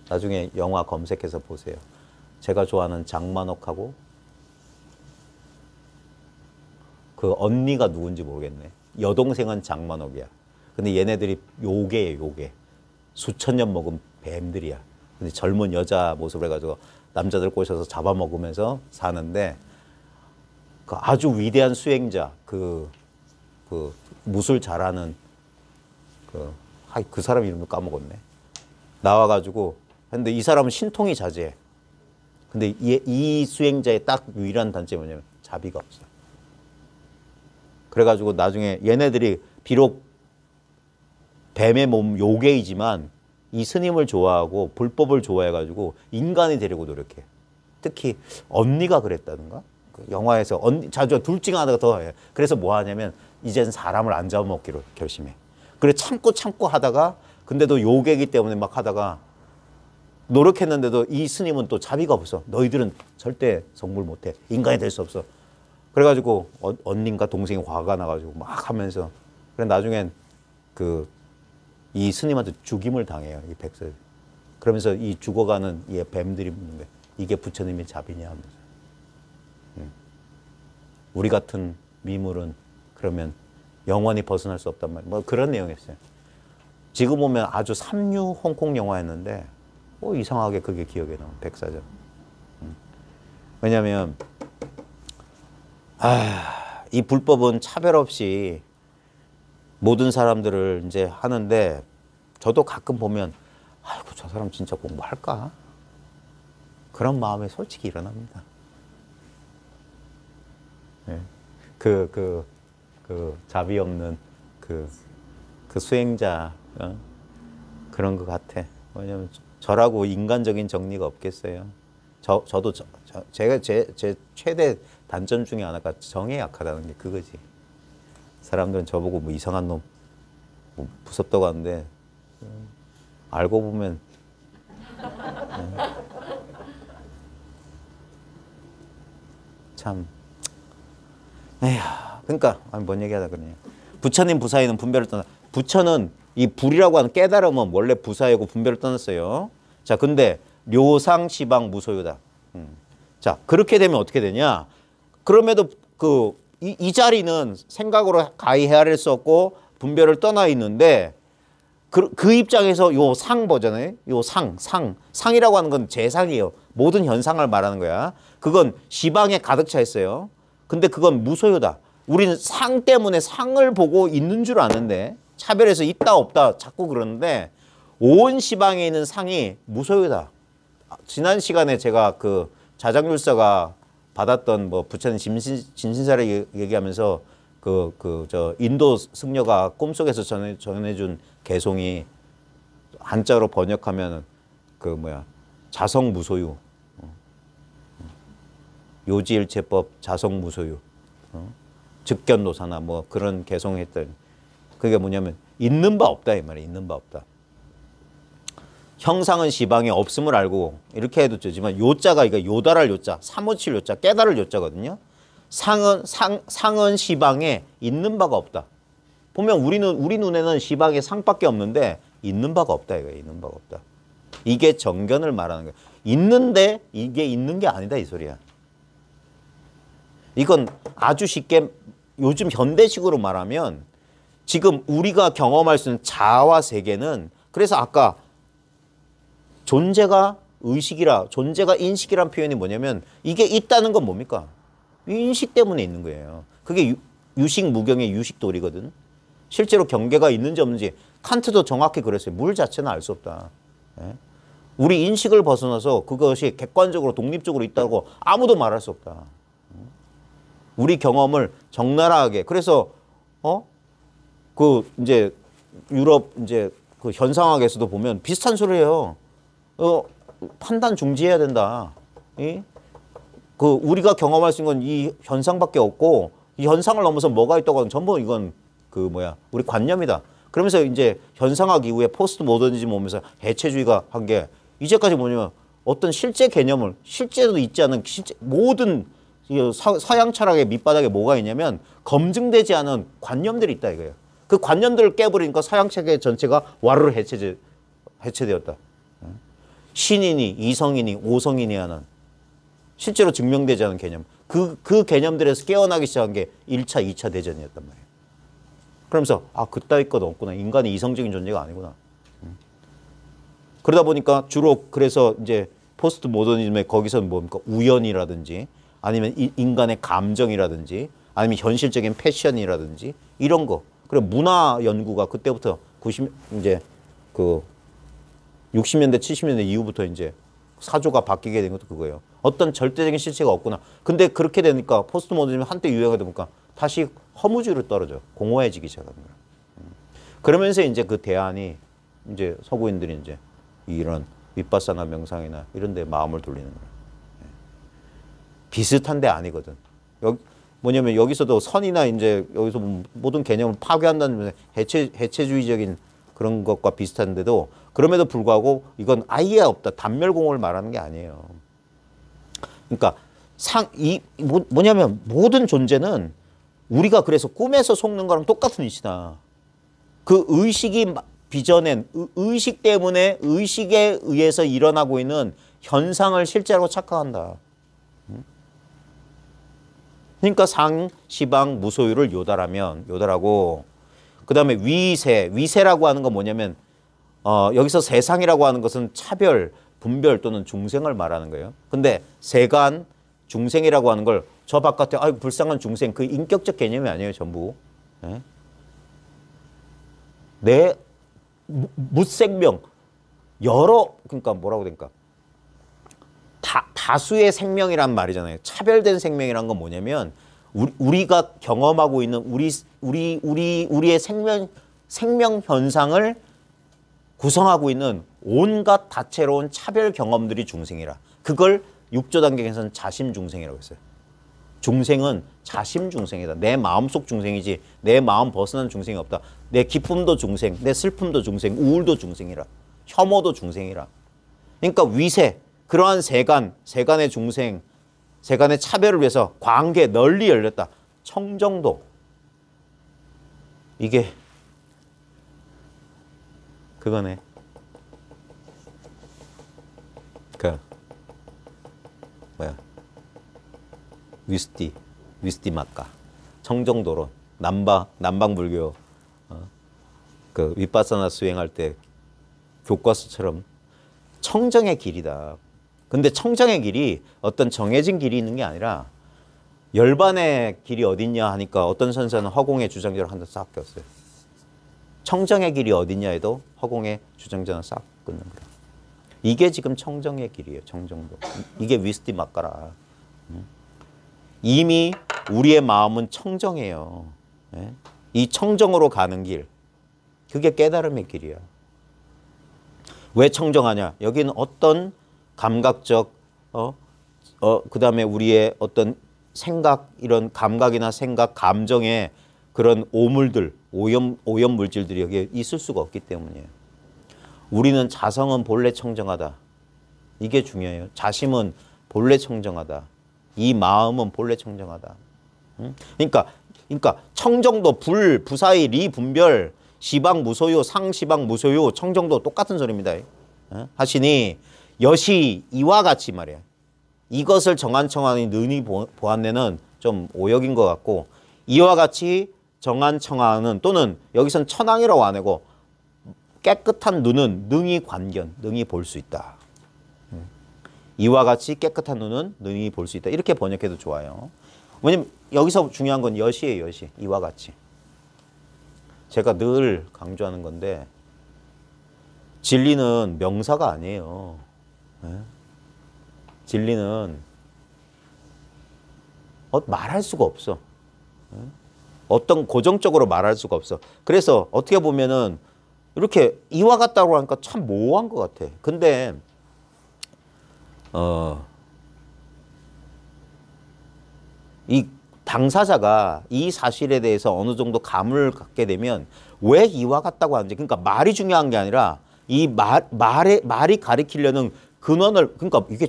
나중에 영화 검색해서 보세요. 제가 좋아하는 장만옥하고 그 언니가 누군지 모르겠네. 여동생은 장만옥이야. 근데 얘네들이 요괴예요, 요괴. 수천 년 먹은 뱀들이야. 근데 젊은 여자 모습을 해가지고 남자들 꼬셔서 잡아먹으면서 사는데 그 아주 위대한 수행자, 그 무술 잘하는 그 사람 이름도 까먹었네. 나와가지고 근데 이 사람은 신통이 자제해. 근데 이 수행자의 딱 유일한 단점이 뭐냐면 자비가 없어. 그래가지고 나중에 얘네들이 비록 뱀의 몸 요괴이지만 이 스님을 좋아하고 불법을 좋아해가지고 인간이 되려고 노력해. 특히 언니가 그랬다든가. 그 영화에서 자주 둘 중 하나가 더 해. 그래서 뭐 하냐면 이젠 사람을 안 잡아먹기로 결심해. 그래 참고 하다가 근데도 요괴이기 때문에 막 하다가 노력했는데도 이 스님은 또 자비가 없어. 너희들은 절대 성불 못해. 인간이 될 수 없어. 그래가지고 언니인가 동생이 화가 나가지고 막 하면서 그래 나중엔 이 스님한테 죽임을 당해요. 이 백설. 그러면서 이 죽어가는 이 뱀들이 묻는 거예요. 이게 부처님의 자비냐 하면서. 우리 같은 미물은 그러면 영원히 벗어날 수 없단 말이에요. 뭐 그런 내용이었어요. 지금 보면 아주 삼류 홍콩 영화였는데 이상하게 그게 기억에 남아. 백사전. 왜냐하면 이 불법은 차별 없이 모든 사람들을 이제 하는데 저도 가끔 보면 아이고 저 사람 진짜 공부할까? 그런 마음이 솔직히 일어납니다. 네. 그 자비 없는 그 수행자 그런 것 같아. 왜냐면 저라고 인간적인 정리가 없겠어요. 저도 제가 제 최대 단점 중에 하나가 정에 약하다는 게 그거지. 사람들은 저보고 뭐 이상한 놈, 뭐 무섭다고 하는데 알고 보면 참 에휴. 그러니까 뭔 얘기하다 그러냐. 부처님 부사에는 분별을 떠나. 부처는 이 불이라고 하는 깨달음은 원래 부사이고 분별을 떠났어요. 자, 근데 료상 시방 무소유다. 자, 그렇게 되면 어떻게 되냐? 그럼에도 이 자리는 생각으로 가히 헤아릴 수 없고 분별을 떠나 있는데 그 입장에서 요 상 버전에 요 상이라고 하는 건 재상이에요. 모든 현상을 말하는 거야. 그건 시방에 가득 차 있어요. 근데 그건 무소유다. 우리는 상 때문에 상을 보고 있는 줄 아는데 차별해서 있다 없다 자꾸 그러는데 온 시방에 있는 상이 무소유다. 지난 시간에 제가 그 자장율사가 받았던 뭐 부처님 진신사를 얘기하면서 저 인도 승려가 꿈속에서 전해준 개송이 한자로 번역하면 자성무소유, 요지일체법 자성무소유, 즉견노사나 뭐 그런 개송했던 그게 뭐냐면 있는 바 없다 이 말이에요. 있는 바 없다. 형상은 시방에 없음을 알고 이렇게 해도 되지만 요자가 이거 요달할 요자, 357 요자, 깨달을 요자거든요. 상은 시방에 있는 바가 없다. 보면 우리 눈에는 시방에 상밖에 없는데 있는 바가 없다 이거예요. 있는 바가 없다. 이게 정견을 말하는 거예요. 있는데 이게 있는 게 아니다 이 소리야. 이건 아주 쉽게 요즘 현대식으로 말하면 지금 우리가 경험할 수 있는 자아와 세계는 그래서 아까 존재가 의식이라 존재가 인식이란 표현이 뭐냐면 이게 있다는 건 뭡니까? 인식 때문에 있는 거예요. 그게 유식 무경의 유식도리거든. 실제로 경계가 있는지 없는지 칸트도 정확히 그랬어요. 물 자체는 알 수 없다. 예? 우리 인식을 벗어나서 그것이 객관적으로 독립적으로 있다고 아무도 말할 수 없다. 우리 경험을 적나라하게 그래서 이제 유럽 이제 그 현상학에서도 보면 비슷한 소리예요. 판단 중지해야 된다. 우리가 경험할 수 있는 건 이 현상밖에 없고 이 현상을 넘어서 뭐가 있다고 하면 전부 이건 우리 관념이다. 그러면서 이제 현상학 이후에 포스트 모더니즘 오면서 해체주의가 한 게 이제까지 뭐냐면 어떤 실제 개념을 실제도 있지 않은 모든 서양 철학의 밑바닥에 뭐가 있냐면 검증되지 않은 관념들이 있다 이거예요. 그 관념들을 깨버리니까 서양 체계 전체가 와르르 해체되었다. 신이니 이성이니 오성이니 하는 실제로 증명되지 않은 개념. 그 개념들에서 깨어나기 시작한 게 1차, 2차 대전이었단 말이에요. 그러면서 그따위 것 없구나. 인간이 이성적인 존재가 아니구나. 그러다 보니까 주로 그래서 이제 포스트 모더니즘의 거기서는 뭡니까? 우연이라든지 아니면 인간의 감정이라든지 아니면 현실적인 패션이라든지 이런 거. 그리고 문화 연구가 그때부터 이제 그 60년대, 70년대 이후부터 이제 사조가 바뀌게 된 것도 그거예요. 어떤 절대적인 실체가 없구나. 근데 그렇게 되니까 포스트 모더니즘이 한때 유행하다 보니까 다시 허무주의로 떨어져. 공허해지기 시작하는 거야. 그러면서 이제 그 대안이 이제 서구인들이 이제 이런 윗바사나 명상이나 이런 데 마음을 돌리는 거야. 비슷한데 아니거든. 뭐냐면 여기서도 선이나 이제 여기서 모든 개념을 파괴한다는 해체주의적인 그런 것과 비슷한데도 그럼에도 불구하고 이건 아예 없다. 단멸공을 말하는 게 아니에요. 그러니까 뭐냐면 모든 존재는 우리가 그래서 꿈에서 속는 거랑 똑같은 이치다. 그 의식이 빚어낸 의식 때문에 의식에 의해서 일어나고 있는 현상을 실제로 착각한다. 그러니까 상, 시방, 무소유를 요달하고 그 다음에 위세라고 하는 건 뭐냐면 여기서 세상이라고 하는 것은 차별, 분별 또는 중생을 말하는 거예요. 근데 세간, 중생이라고 하는 걸 저 바깥에 불쌍한 중생 그 인격적 개념이 아니에요. 전부. 내 무생명 그러니까 뭐라고 될까? 다수의 생명이란 말이잖아요. 차별된 생명이란 건 뭐냐면 우리가 경험하고 있는 우리의 생명 현상을 구성하고 있는 온갖 다채로운 차별 경험들이 중생이라. 그걸 육조 단계에서는 자심 중생이라고 했어요. 중생은 자심 중생이다. 내 마음속 중생이지 내 마음 벗어난 중생이 없다. 내 기쁨도 중생, 내 슬픔도 중생, 우울도 중생이라. 혐오도 중생이라. 그러니까 위세, 그러한 세간의 중생, 세간의 차별을 위해서 광계 널리 열렸다. 청정도. 이게 그거네. 위스티 막가. 청정도론. 남방불교 그 윗바사나 수행할 때 교과서처럼 청정의 길이다. 근데 청정의 길이 어떤 정해진 길이 있는 게 아니라 열반의 길이 어딨냐 하니까 어떤 선사는 허공의 주장자를 한 대 싹 꼈어요. 청정의 길이 어딨냐 해도 허공의 주장자는 싹 끊는 거야. 이게 지금 청정의 길이에요. 청정도. 이게 위스티 막가라. 이미 우리의 마음은 청정해요. 이 청정으로 가는 길. 그게 깨달음의 길이야. 왜 청정하냐? 여기는 어떤 감각적, 그 다음에 우리의 어떤 생각, 이런 감각이나 생각, 감정의 그런 오물들, 오염 물질들이 여기에 있을 수가 없기 때문이에요. 우리는 자성은 본래 청정하다. 이게 중요해요. 자심은 본래 청정하다. 이 마음은 본래 청정하다. 그러니까 청정도, 부사의, 분별, 시방, 무소유, 상시방, 무소유, 청정도 똑같은 소리입니다. 하시니 여시 이와 같이 말이야. 이것을 정한청한이 능히 보았네는 좀 오역인 것 같고 이와 같이 정한청한은 또는 여기선 천황이라고 안 하고 깨끗한 눈은 능히 관견, 능히 볼 수 있다. 이와 같이 깨끗한 눈은 능히 볼 수 있다. 이렇게 번역해도 좋아요. 왜냐면 여기서 중요한 건 여시예요. 여시. 이와 같이. 제가 늘 강조하는 건데 진리는 명사가 아니에요. 진리는 말할 수가 없어. 어떤 고정적으로 말할 수가 없어. 그래서 어떻게 보면은 이렇게 이와 같다고 하니까 참 모호한 것 같아. 근데 이 당사자가 이 사실에 대해서 어느 정도 감을 갖게 되면 왜 이와 같다고 하는지, 그러니까 말이 중요한 게 아니라 이 말이 가리키려는 근원을, 그러니까 이게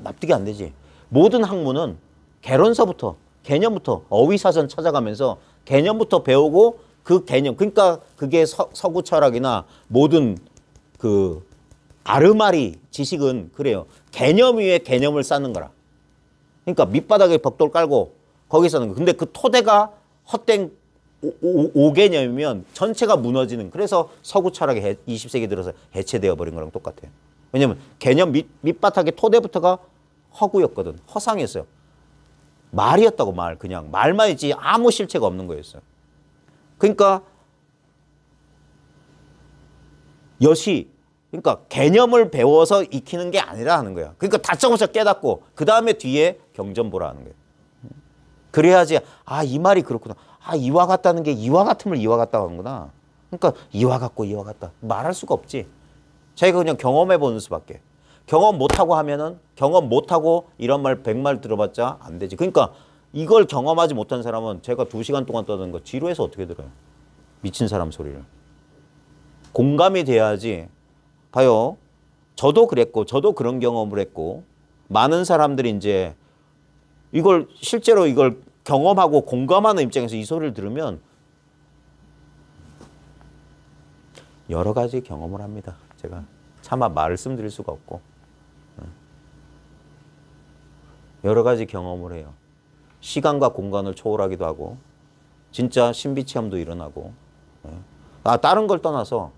납득이 안 되지. 모든 학문은 개론서부터 개념부터 어휘사전 찾아가면서 개념부터 배우고 그 개념, 그러니까 그게 서구 철학이나 모든 그 아르마리 지식은 그래요. 개념 위에 개념을 쌓는 거라. 그러니까 밑바닥에 벽돌 깔고 거기서 하는 거. 근데 그 토대가 헛된 오개념이면 전체가 무너지는, 그래서 서구 철학이 20세기 들어서 해체되어 버린 거랑 똑같아요. 왜냐면 개념 밑바닥에 토대부터가 허구였거든. 허상이었어요. 말이었다고. 그냥 말만 있지 아무 실체가 없는 거였어요. 그러니까 그러니까 개념을 배워서 익히는 게 아니라 하는 거야. 그러니까 다짜고짜 깨닫고 그 다음에 뒤에 경전보라 하는 거예요. 그래야지 이 말이 그렇구나. 이와 같다는 게 이와 같음을 이와 같다고 하는구나. 그러니까 이와 같고 이와 같다. 말할 수가 없지. 자기가 그냥 경험해 보는 수밖에. 경험 못하고 하면은 경험 못하고 이런 말 100말 들어봤자 안 되지. 그러니까 이걸 경험하지 못한 사람은 제가 2시간 동안 떠드는 거 지루해서 어떻게 들어요. 미친 사람 소리를. 공감이 돼야지. 봐요. 저도 그랬고 저도 그런 경험을 했고 많은 사람들이 이제 실제로 이걸 경험하고 공감하는 입장에서 이 소리를 들으면 여러 가지 경험을 합니다. 제가 차마 말씀드릴 수가 없고 여러 가지 경험을 해요. 시간과 공간을 초월하기도 하고 진짜 신비체험도 일어나고 다른 걸 떠나서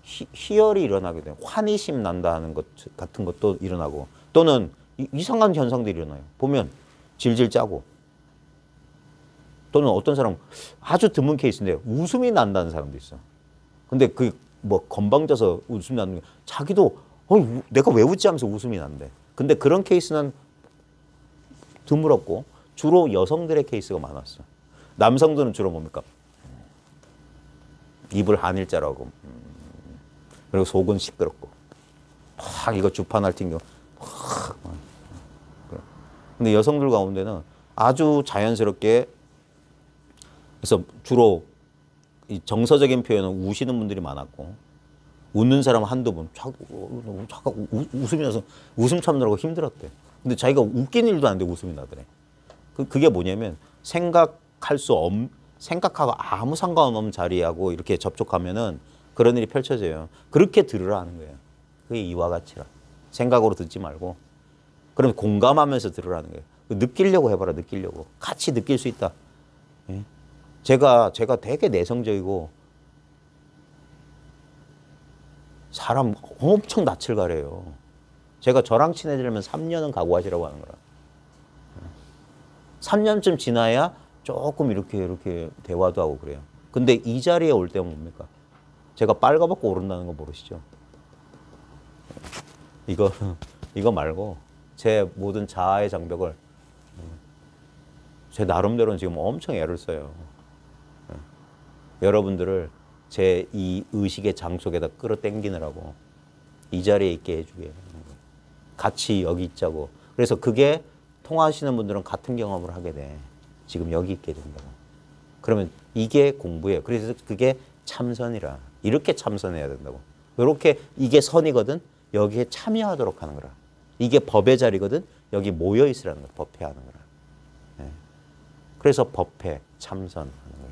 희열이 일어나게 돼요. 환희심 난다 하는 것 같은 것도 일어나고 또는 이상한 현상들이 일어나요. 보면 질질 짜고 또는 어떤 사람은 아주 드문 케이스인데 웃음이 난다는 사람도 있어. 근데 건방져서 웃음이 나는 게 자기도 내가 왜 웃지 하면서 웃음이 난대. 근데 그런 케이스는 드물었고 주로 여성들의 케이스가 많았어. 남성들은 주로 뭡니까? 입을 한일자라고 그리고 속은 시끄럽고 이거 주판할 튕겨 근데 여성들 가운데는 아주 자연스럽게 그래서 주로 이 정서적인 표현은 우시는 분들이 많았고 웃는 사람 한두 분 웃음이 나서 웃음 참느라고 힘들었대. 근데 자기가 웃긴 일도 아닌데 웃음이 나더래. 그게 뭐냐면 생각하고 아무 상관없는 자리하고 이렇게 접촉하면은 그런 일이 펼쳐져요. 그렇게 들으라 하는 거예요. 그게 이와 같이라. 생각으로 듣지 말고. 그럼 공감하면서 들으라는 거예요. 느끼려고 해봐라. 느끼려고. 같이 느낄 수 있다. 예? 제가 되게 내성적이고 사람 엄청 낯을 가려요. 제가 저랑 친해지려면 3년은 각오하시라고 하는 거라. 3년쯤 지나야 조금 이렇게 대화도 하고 그래요. 근데 이 자리에 올 때는 뭡니까? 제가 빨가벗고 오른다는 거 모르시죠? 이거 말고 제 모든 자아의 장벽을 제 나름대로는 지금 엄청 애를 써요. 여러분들을 제 이 의식의 장속에다 끌어당기느라고 이 자리에 있게 해주게 같이 여기 있자고. 그래서 그게 통하시는 분들은 같은 경험을 하게 돼. 지금 여기 있게 된다고. 그러면 이게 공부예요. 그래서 그게 참선이라. 이렇게 참선해야 된다고. 이렇게 이게 선이거든. 여기에 참여하도록 하는 거라. 이게 법의 자리거든. 여기 모여 있으라는 거야. 법회하는 거라. 네. 그래서 법회, 참선하는 거예요.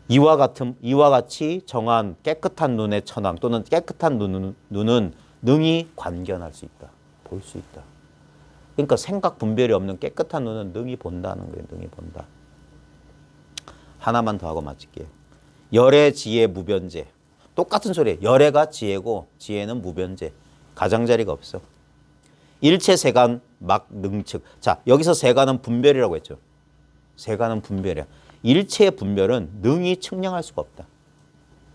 이와 같이 정한 깨끗한 눈의 천왕 또는 깨끗한 눈은 능히 관견할 수 있다. 볼 수 있다. 그러니까 생각 분별이 없는 깨끗한 눈은 능히 본다는 거예요. 능히 본다. 하나만 더 하고 마칠게요. 열의 지혜 무변제. 똑같은 소리예요. 열애가 지혜고 지혜는 무변제. 가장자리가 없어. 일체 세간 막 능측. 자, 여기서 세간은 분별이라고 했죠. 세간은 분별이야. 일체의 분별은 능히 측량할 수가 없다.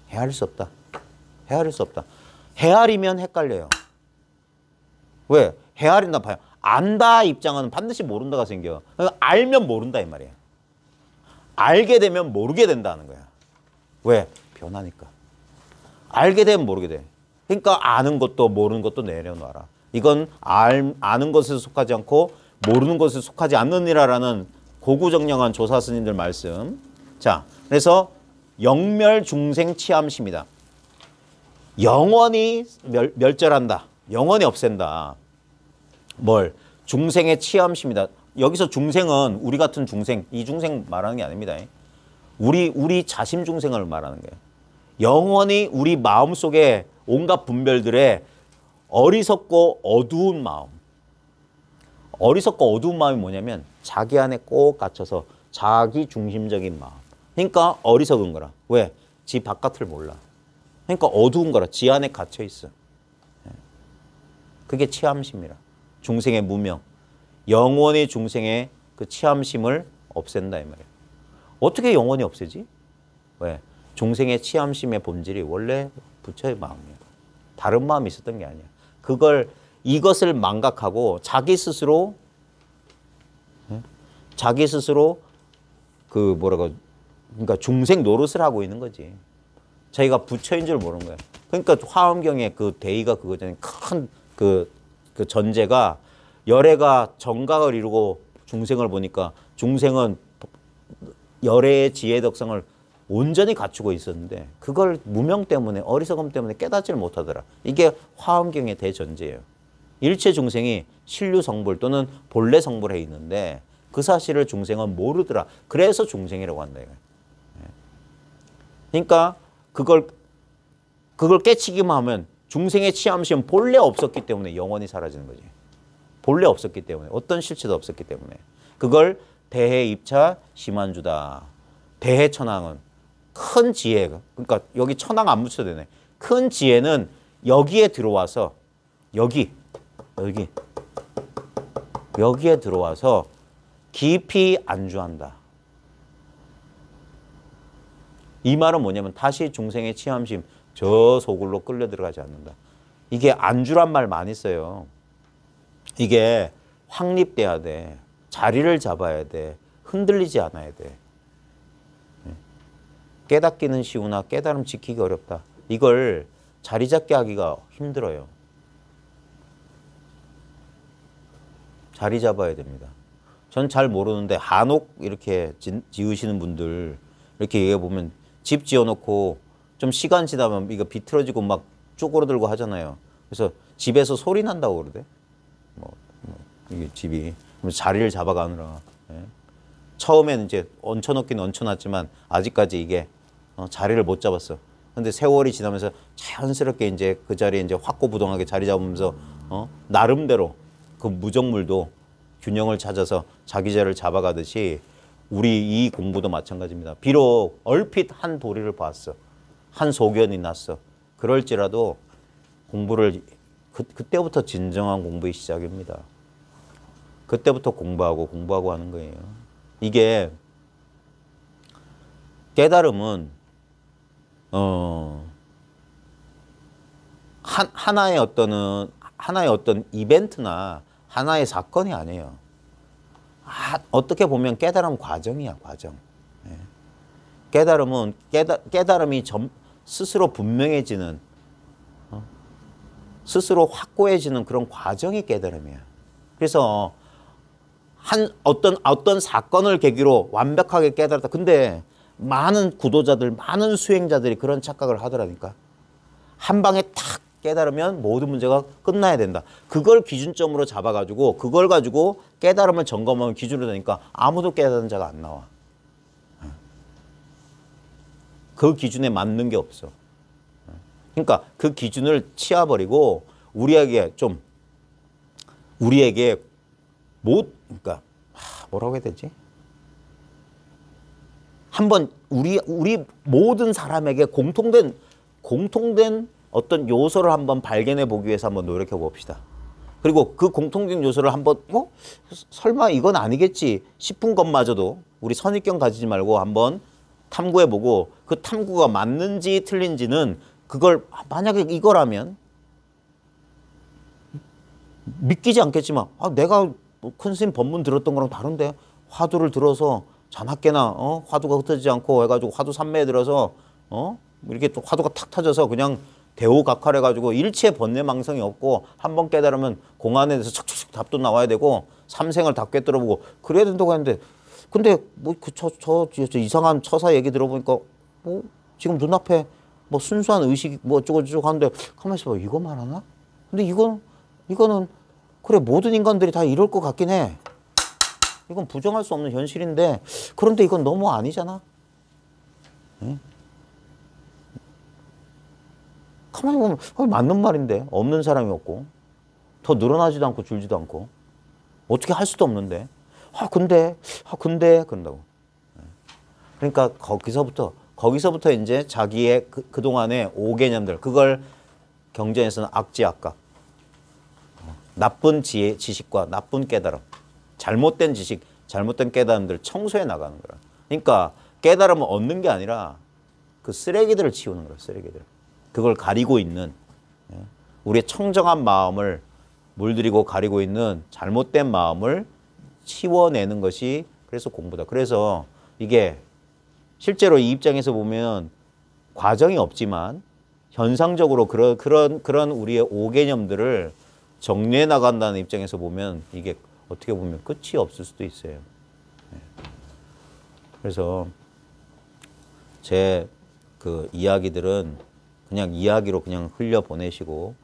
헤아릴 수 없다. 헤아릴 수 없다. 헤아리면 헷갈려요. 왜? 헤아린다 봐요. 안다 입장은 반드시 모른다가 생겨. 알면 모른다 이 말이야. 알게 되면 모르게 된다는 거야. 왜? 변하니까. 알게 되면 모르게 돼. 그러니까 아는 것도 모르는 것도 내려놔라. 이건 아는 것에 속하지 않고 모르는 것에 속하지 않느니라라는 고구정령한 조사 스님들 말씀. 자, 그래서 영멸중생치암심이다. 영원히 멸절한다. 영원히 없앤다. 뭘? 중생의 치암심이다. 여기서 중생은 우리 같은 중생, 이 중생 말하는 게 아닙니다. 우리 자심 중생을 말하는 거예요. 영원히 우리 마음속에 온갖 분별들의 어리석고 어두운 마음, 어리석고 어두운 마음이 뭐냐면 자기 안에 꼭 갇혀서 자기 중심적인 마음. 그러니까 어리석은 거라. 왜? 지 바깥을 몰라. 그러니까 어두운 거라. 지 안에 갇혀 있어. 그게 치암심이라. 중생의 무명. 영원히 중생의 그 치암심을 없앤다 이 말이에요. 어떻게 영원히 없애지? 왜? 중생의 치암심의 본질이 원래 부처의 마음이에요. 다른 마음이 있었던 게 아니야. 이것을 망각하고 자기 스스로 그러니까 중생 노릇을 하고 있는 거지. 자기가 부처인 줄 모르는 거야. 그러니까 화엄경에 그 대의가 그거잖아요. 큰 그 전제가 열애가 정각을 이루고 중생을 보니까 중생은 열애의 지혜 덕성을 온전히 갖추고 있었는데 그걸 무명 때문에 어리석음 때문에 깨닫지를 못하더라. 이게 화엄경의 대전제예요. 일체 중생이 신류성불 또는 본래 성불해 있는데 그 사실을 중생은 모르더라. 그래서 중생이라고 한다. 그러니까 그걸 깨치기만 하면 중생의 치암심은 본래 없었기 때문에 영원히 사라지는 거지. 본래 없었기 때문에 어떤 실체도 없었기 때문에 그걸 대해 입차 심한주다. 대해 천왕은 큰 지혜가 그러니까 여기 천왕 안 붙여도 되네. 큰 지혜는 여기에 들어와서 여기에 들어와서 깊이 안주한다. 이 말은 뭐냐면 다시 중생의 치암심 저 소굴로 끌려 들어가지 않는다. 이게 안주란 말 많이 써요. 이게 확립돼야 돼. 자리를 잡아야 돼. 흔들리지 않아야 돼. 깨닫기는 쉬우나 깨달음 지키기 어렵다. 이걸 자리 잡게 하기가 힘들어요. 자리 잡아야 됩니다. 전 잘 모르는데 한옥 이렇게 지으시는 분들 이렇게 얘기해 보면 집 지어놓고 좀 시간 지나면 이거 비틀어지고 막 쪼그러들고 하잖아요. 그래서 집에서 소리 난다고 그러대. 이게 집이 자리를 잡아가느라. 예. 처음에는 이제 얹혀놓긴 얹혀놨지만 아직까지 이게 자리를 못 잡았어. 근데 세월이 지나면서 자연스럽게 이제 그 자리에 이제 확고부동하게 자리 잡으면서 나름대로 그 무정물도 균형을 찾아서 자기 자리를 잡아가듯이 우리 이 공부도 마찬가지입니다. 비록 얼핏 한 도리를 봤어. 한 소견이 났어. 그럴지라도 공부를 그때부터 진정한 공부의 시작입니다. 그때부터 공부하고 하는 거예요. 이게 깨달음은 하나의 어떤 이벤트나 하나의 사건이 아니에요. 어떻게 보면 깨달음 과정이야, 과정. 예. 깨달음은 깨달음이 스스로 분명해지는, 스스로 확고해지는 그런 과정이 깨달음이야. 그래서 어떤 사건을 계기로 완벽하게 깨달았다. 근데 많은 구도자들, 많은 수행자들이 그런 착각을 하더라니까. 한 방에 탁 깨달으면 모든 문제가 끝나야 된다. 그걸 기준점으로 잡아가지고 그걸 가지고 깨달음을 점검하면 기준으로 되니까 아무도 깨달은 자가 안 나와. 그 기준에 맞는 게 없어. 그러니까 그 기준을 치워버리고 우리에게 그러니까 뭐라고 해야 되지? 한번 우리 모든 사람에게 공통된 어떤 요소를 한번 발견해 보기 위해서 한번 노력해 봅시다. 그리고 그 공통된 요소를 한번 설마 이건 아니겠지 싶은 것마저도 우리 선입견 가지지 말고 한번 탐구해 보고 그 탐구가 맞는지 틀린지는 그걸 만약에 이거라면 믿기지 않겠지만 내가 큰 스님 법문 들었던 거랑 다른데 화두를 들어서 자나깨나 화두가 흩어지지 않고 해가지고 화두 삼매에 들어서 이렇게 또 화두가 탁 터져서 그냥 대우각활해가지고 일체 번뇌망성이 없고 한번 깨달으면 공안에 대해서 척척척 답도 나와야 되고 삼생을 다 꿰뚫어보고 그래야 된다고 했는데 근데 저 이상한 처사 얘기 들어보니까 지금 눈앞에 순수한 의식이 어쩌고저쩌고 하는데 가만히 있어봐 이거 말하나? 근데 이거는 그래 모든 인간들이 다 이럴 것 같긴 해. 이건 부정할 수 없는 현실인데 그런데 이건 너무 아니잖아. 응? 가만히 보면 맞는 말인데 없는 사람이 없고 더 늘어나지도 않고 줄지도 않고 어떻게 할 수도 없는데. 근데 그런다고. 그러니까 거기서부터 이제 자기의 그동안의 5개념들, 그걸 경전에서는 악지악각, 나쁜 지식과 나쁜 깨달음, 잘못된 지식, 잘못된 깨달음들 청소해 나가는 거라. 그러니까 깨달음을 얻는 게 아니라 그 쓰레기들을 치우는 거라, 쓰레기들. 그걸 가리고 있는, 우리의 청정한 마음을 물들이고 가리고 있는 잘못된 마음을 치워내는 것이 그래서 공부다. 그래서 이게 실제로 이 입장에서 보면 과정이 없지만 현상적으로 그런 우리의 5개념들을 정리해 나간다는 입장에서 보면 이게 어떻게 보면 끝이 없을 수도 있어요. 그래서 제 그 이야기들은 그냥 이야기로 그냥 흘려보내시고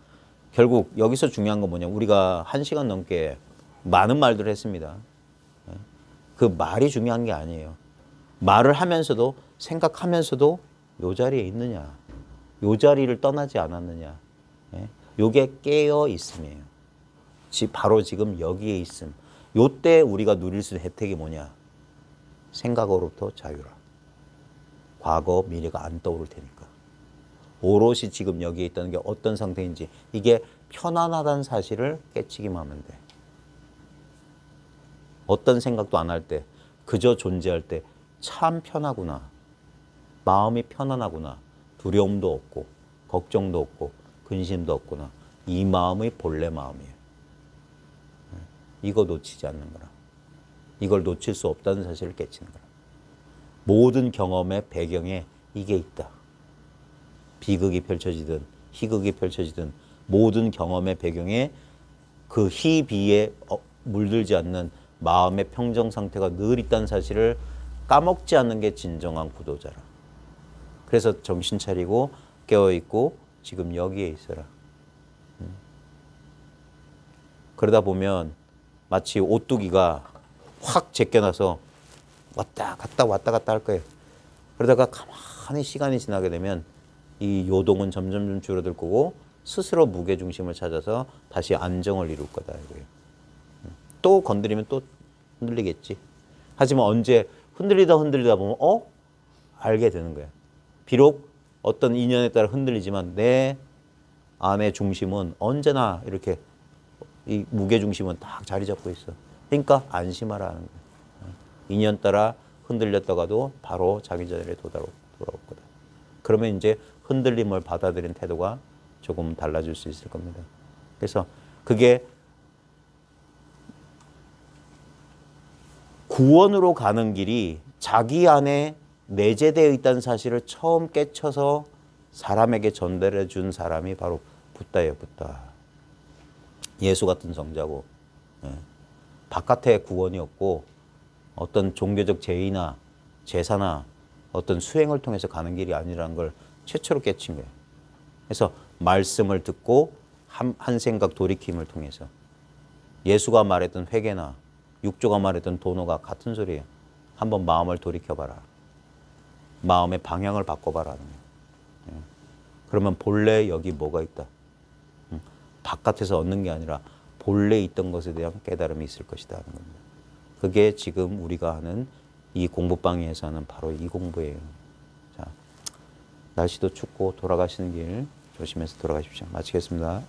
결국 여기서 중요한 건 뭐냐. 우리가 1시간 넘게 많은 말들을 했습니다. 그 말이 중요한 게 아니에요. 말을 하면서도 생각하면서도 요 자리에 있느냐. 요 자리를 떠나지 않았느냐. 요게 깨어 있음이에요. 바로 지금 여기에 있음. 요때 우리가 누릴 수 있는 혜택이 뭐냐. 생각으로부터 자유라. 과거, 미래가 안 떠오를 테니까. 오롯이 지금 여기에 있다는 게 어떤 상태인지 이게 편안하다는 사실을 깨치기만 하면 돼. 어떤 생각도 안 할 때, 그저 존재할 때 참 편하구나. 마음이 편안하구나. 두려움도 없고 걱정도 없고 근심도 없구나. 이 마음의 본래 마음이에요. 이거 놓치지 않는 거라. 이걸 놓칠 수 없다는 사실을 깨치는 거라. 모든 경험의 배경에 이게 있다. 비극이 펼쳐지든 희극이 펼쳐지든 모든 경험의 배경에 그 희비에 물들지 않는 마음의 평정 상태가 늘 있다는 사실을 까먹지 않는 게 진정한 구도자라. 그래서 정신 차리고 깨어있고 지금 여기에 있어라. 그러다 보면 마치 오뚜기가 확 제껴놔서 왔다 갔다 할 거예요. 그러다가 가만히 시간이 지나게 되면 이 요동은 점점 좀 줄어들 거고 스스로 무게중심을 찾아서 다시 안정을 이룰 거다 이거예요. 또 건드리면 또 흔들리겠지. 하지만 언제 흔들리다 보면 알게 되는 거야. 비록 어떤 인연에 따라 흔들리지만 내 안의 중심은 언제나 이렇게 이 무게중심은 딱 자리 잡고 있어. 그러니까 안심하라는 거야. 인연 따라 흔들렸다가도 바로 자기 자리에 돌아올 거다. 그러면 이제 흔들림을 받아들인 태도가 조금 달라질 수 있을 겁니다. 그래서 그게 구원으로 가는 길이 자기 안에 내재되어 있다는 사실을 처음 깨쳐서 사람에게 전달해 준 사람이 바로 붓다예요. 붓다. 예수 같은 성자고, 바깥에 구원이 없고 어떤 종교적 제의나 제사나 어떤 수행을 통해서 가는 길이 아니라는 걸 최초로 깨친 거예요. 그래서 말씀을 듣고 한 생각 돌이킴을 통해서 예수가 말했던 회개나 육조가 말했던 도노가 같은 소리예요. 한번 마음을 돌이켜봐라. 마음의 방향을 바꿔봐라. 그러면 본래 여기 뭐가 있다. 바깥에서 얻는 게 아니라 본래 있던 것에 대한 깨달음이 있을 것이다 하는 겁니다. 그게 지금 우리가 하는 이 공부방에서 하는 바로 이 공부예요. 자, 날씨도 춥고 돌아가시는 길 조심해서 돌아가십시오. 마치겠습니다.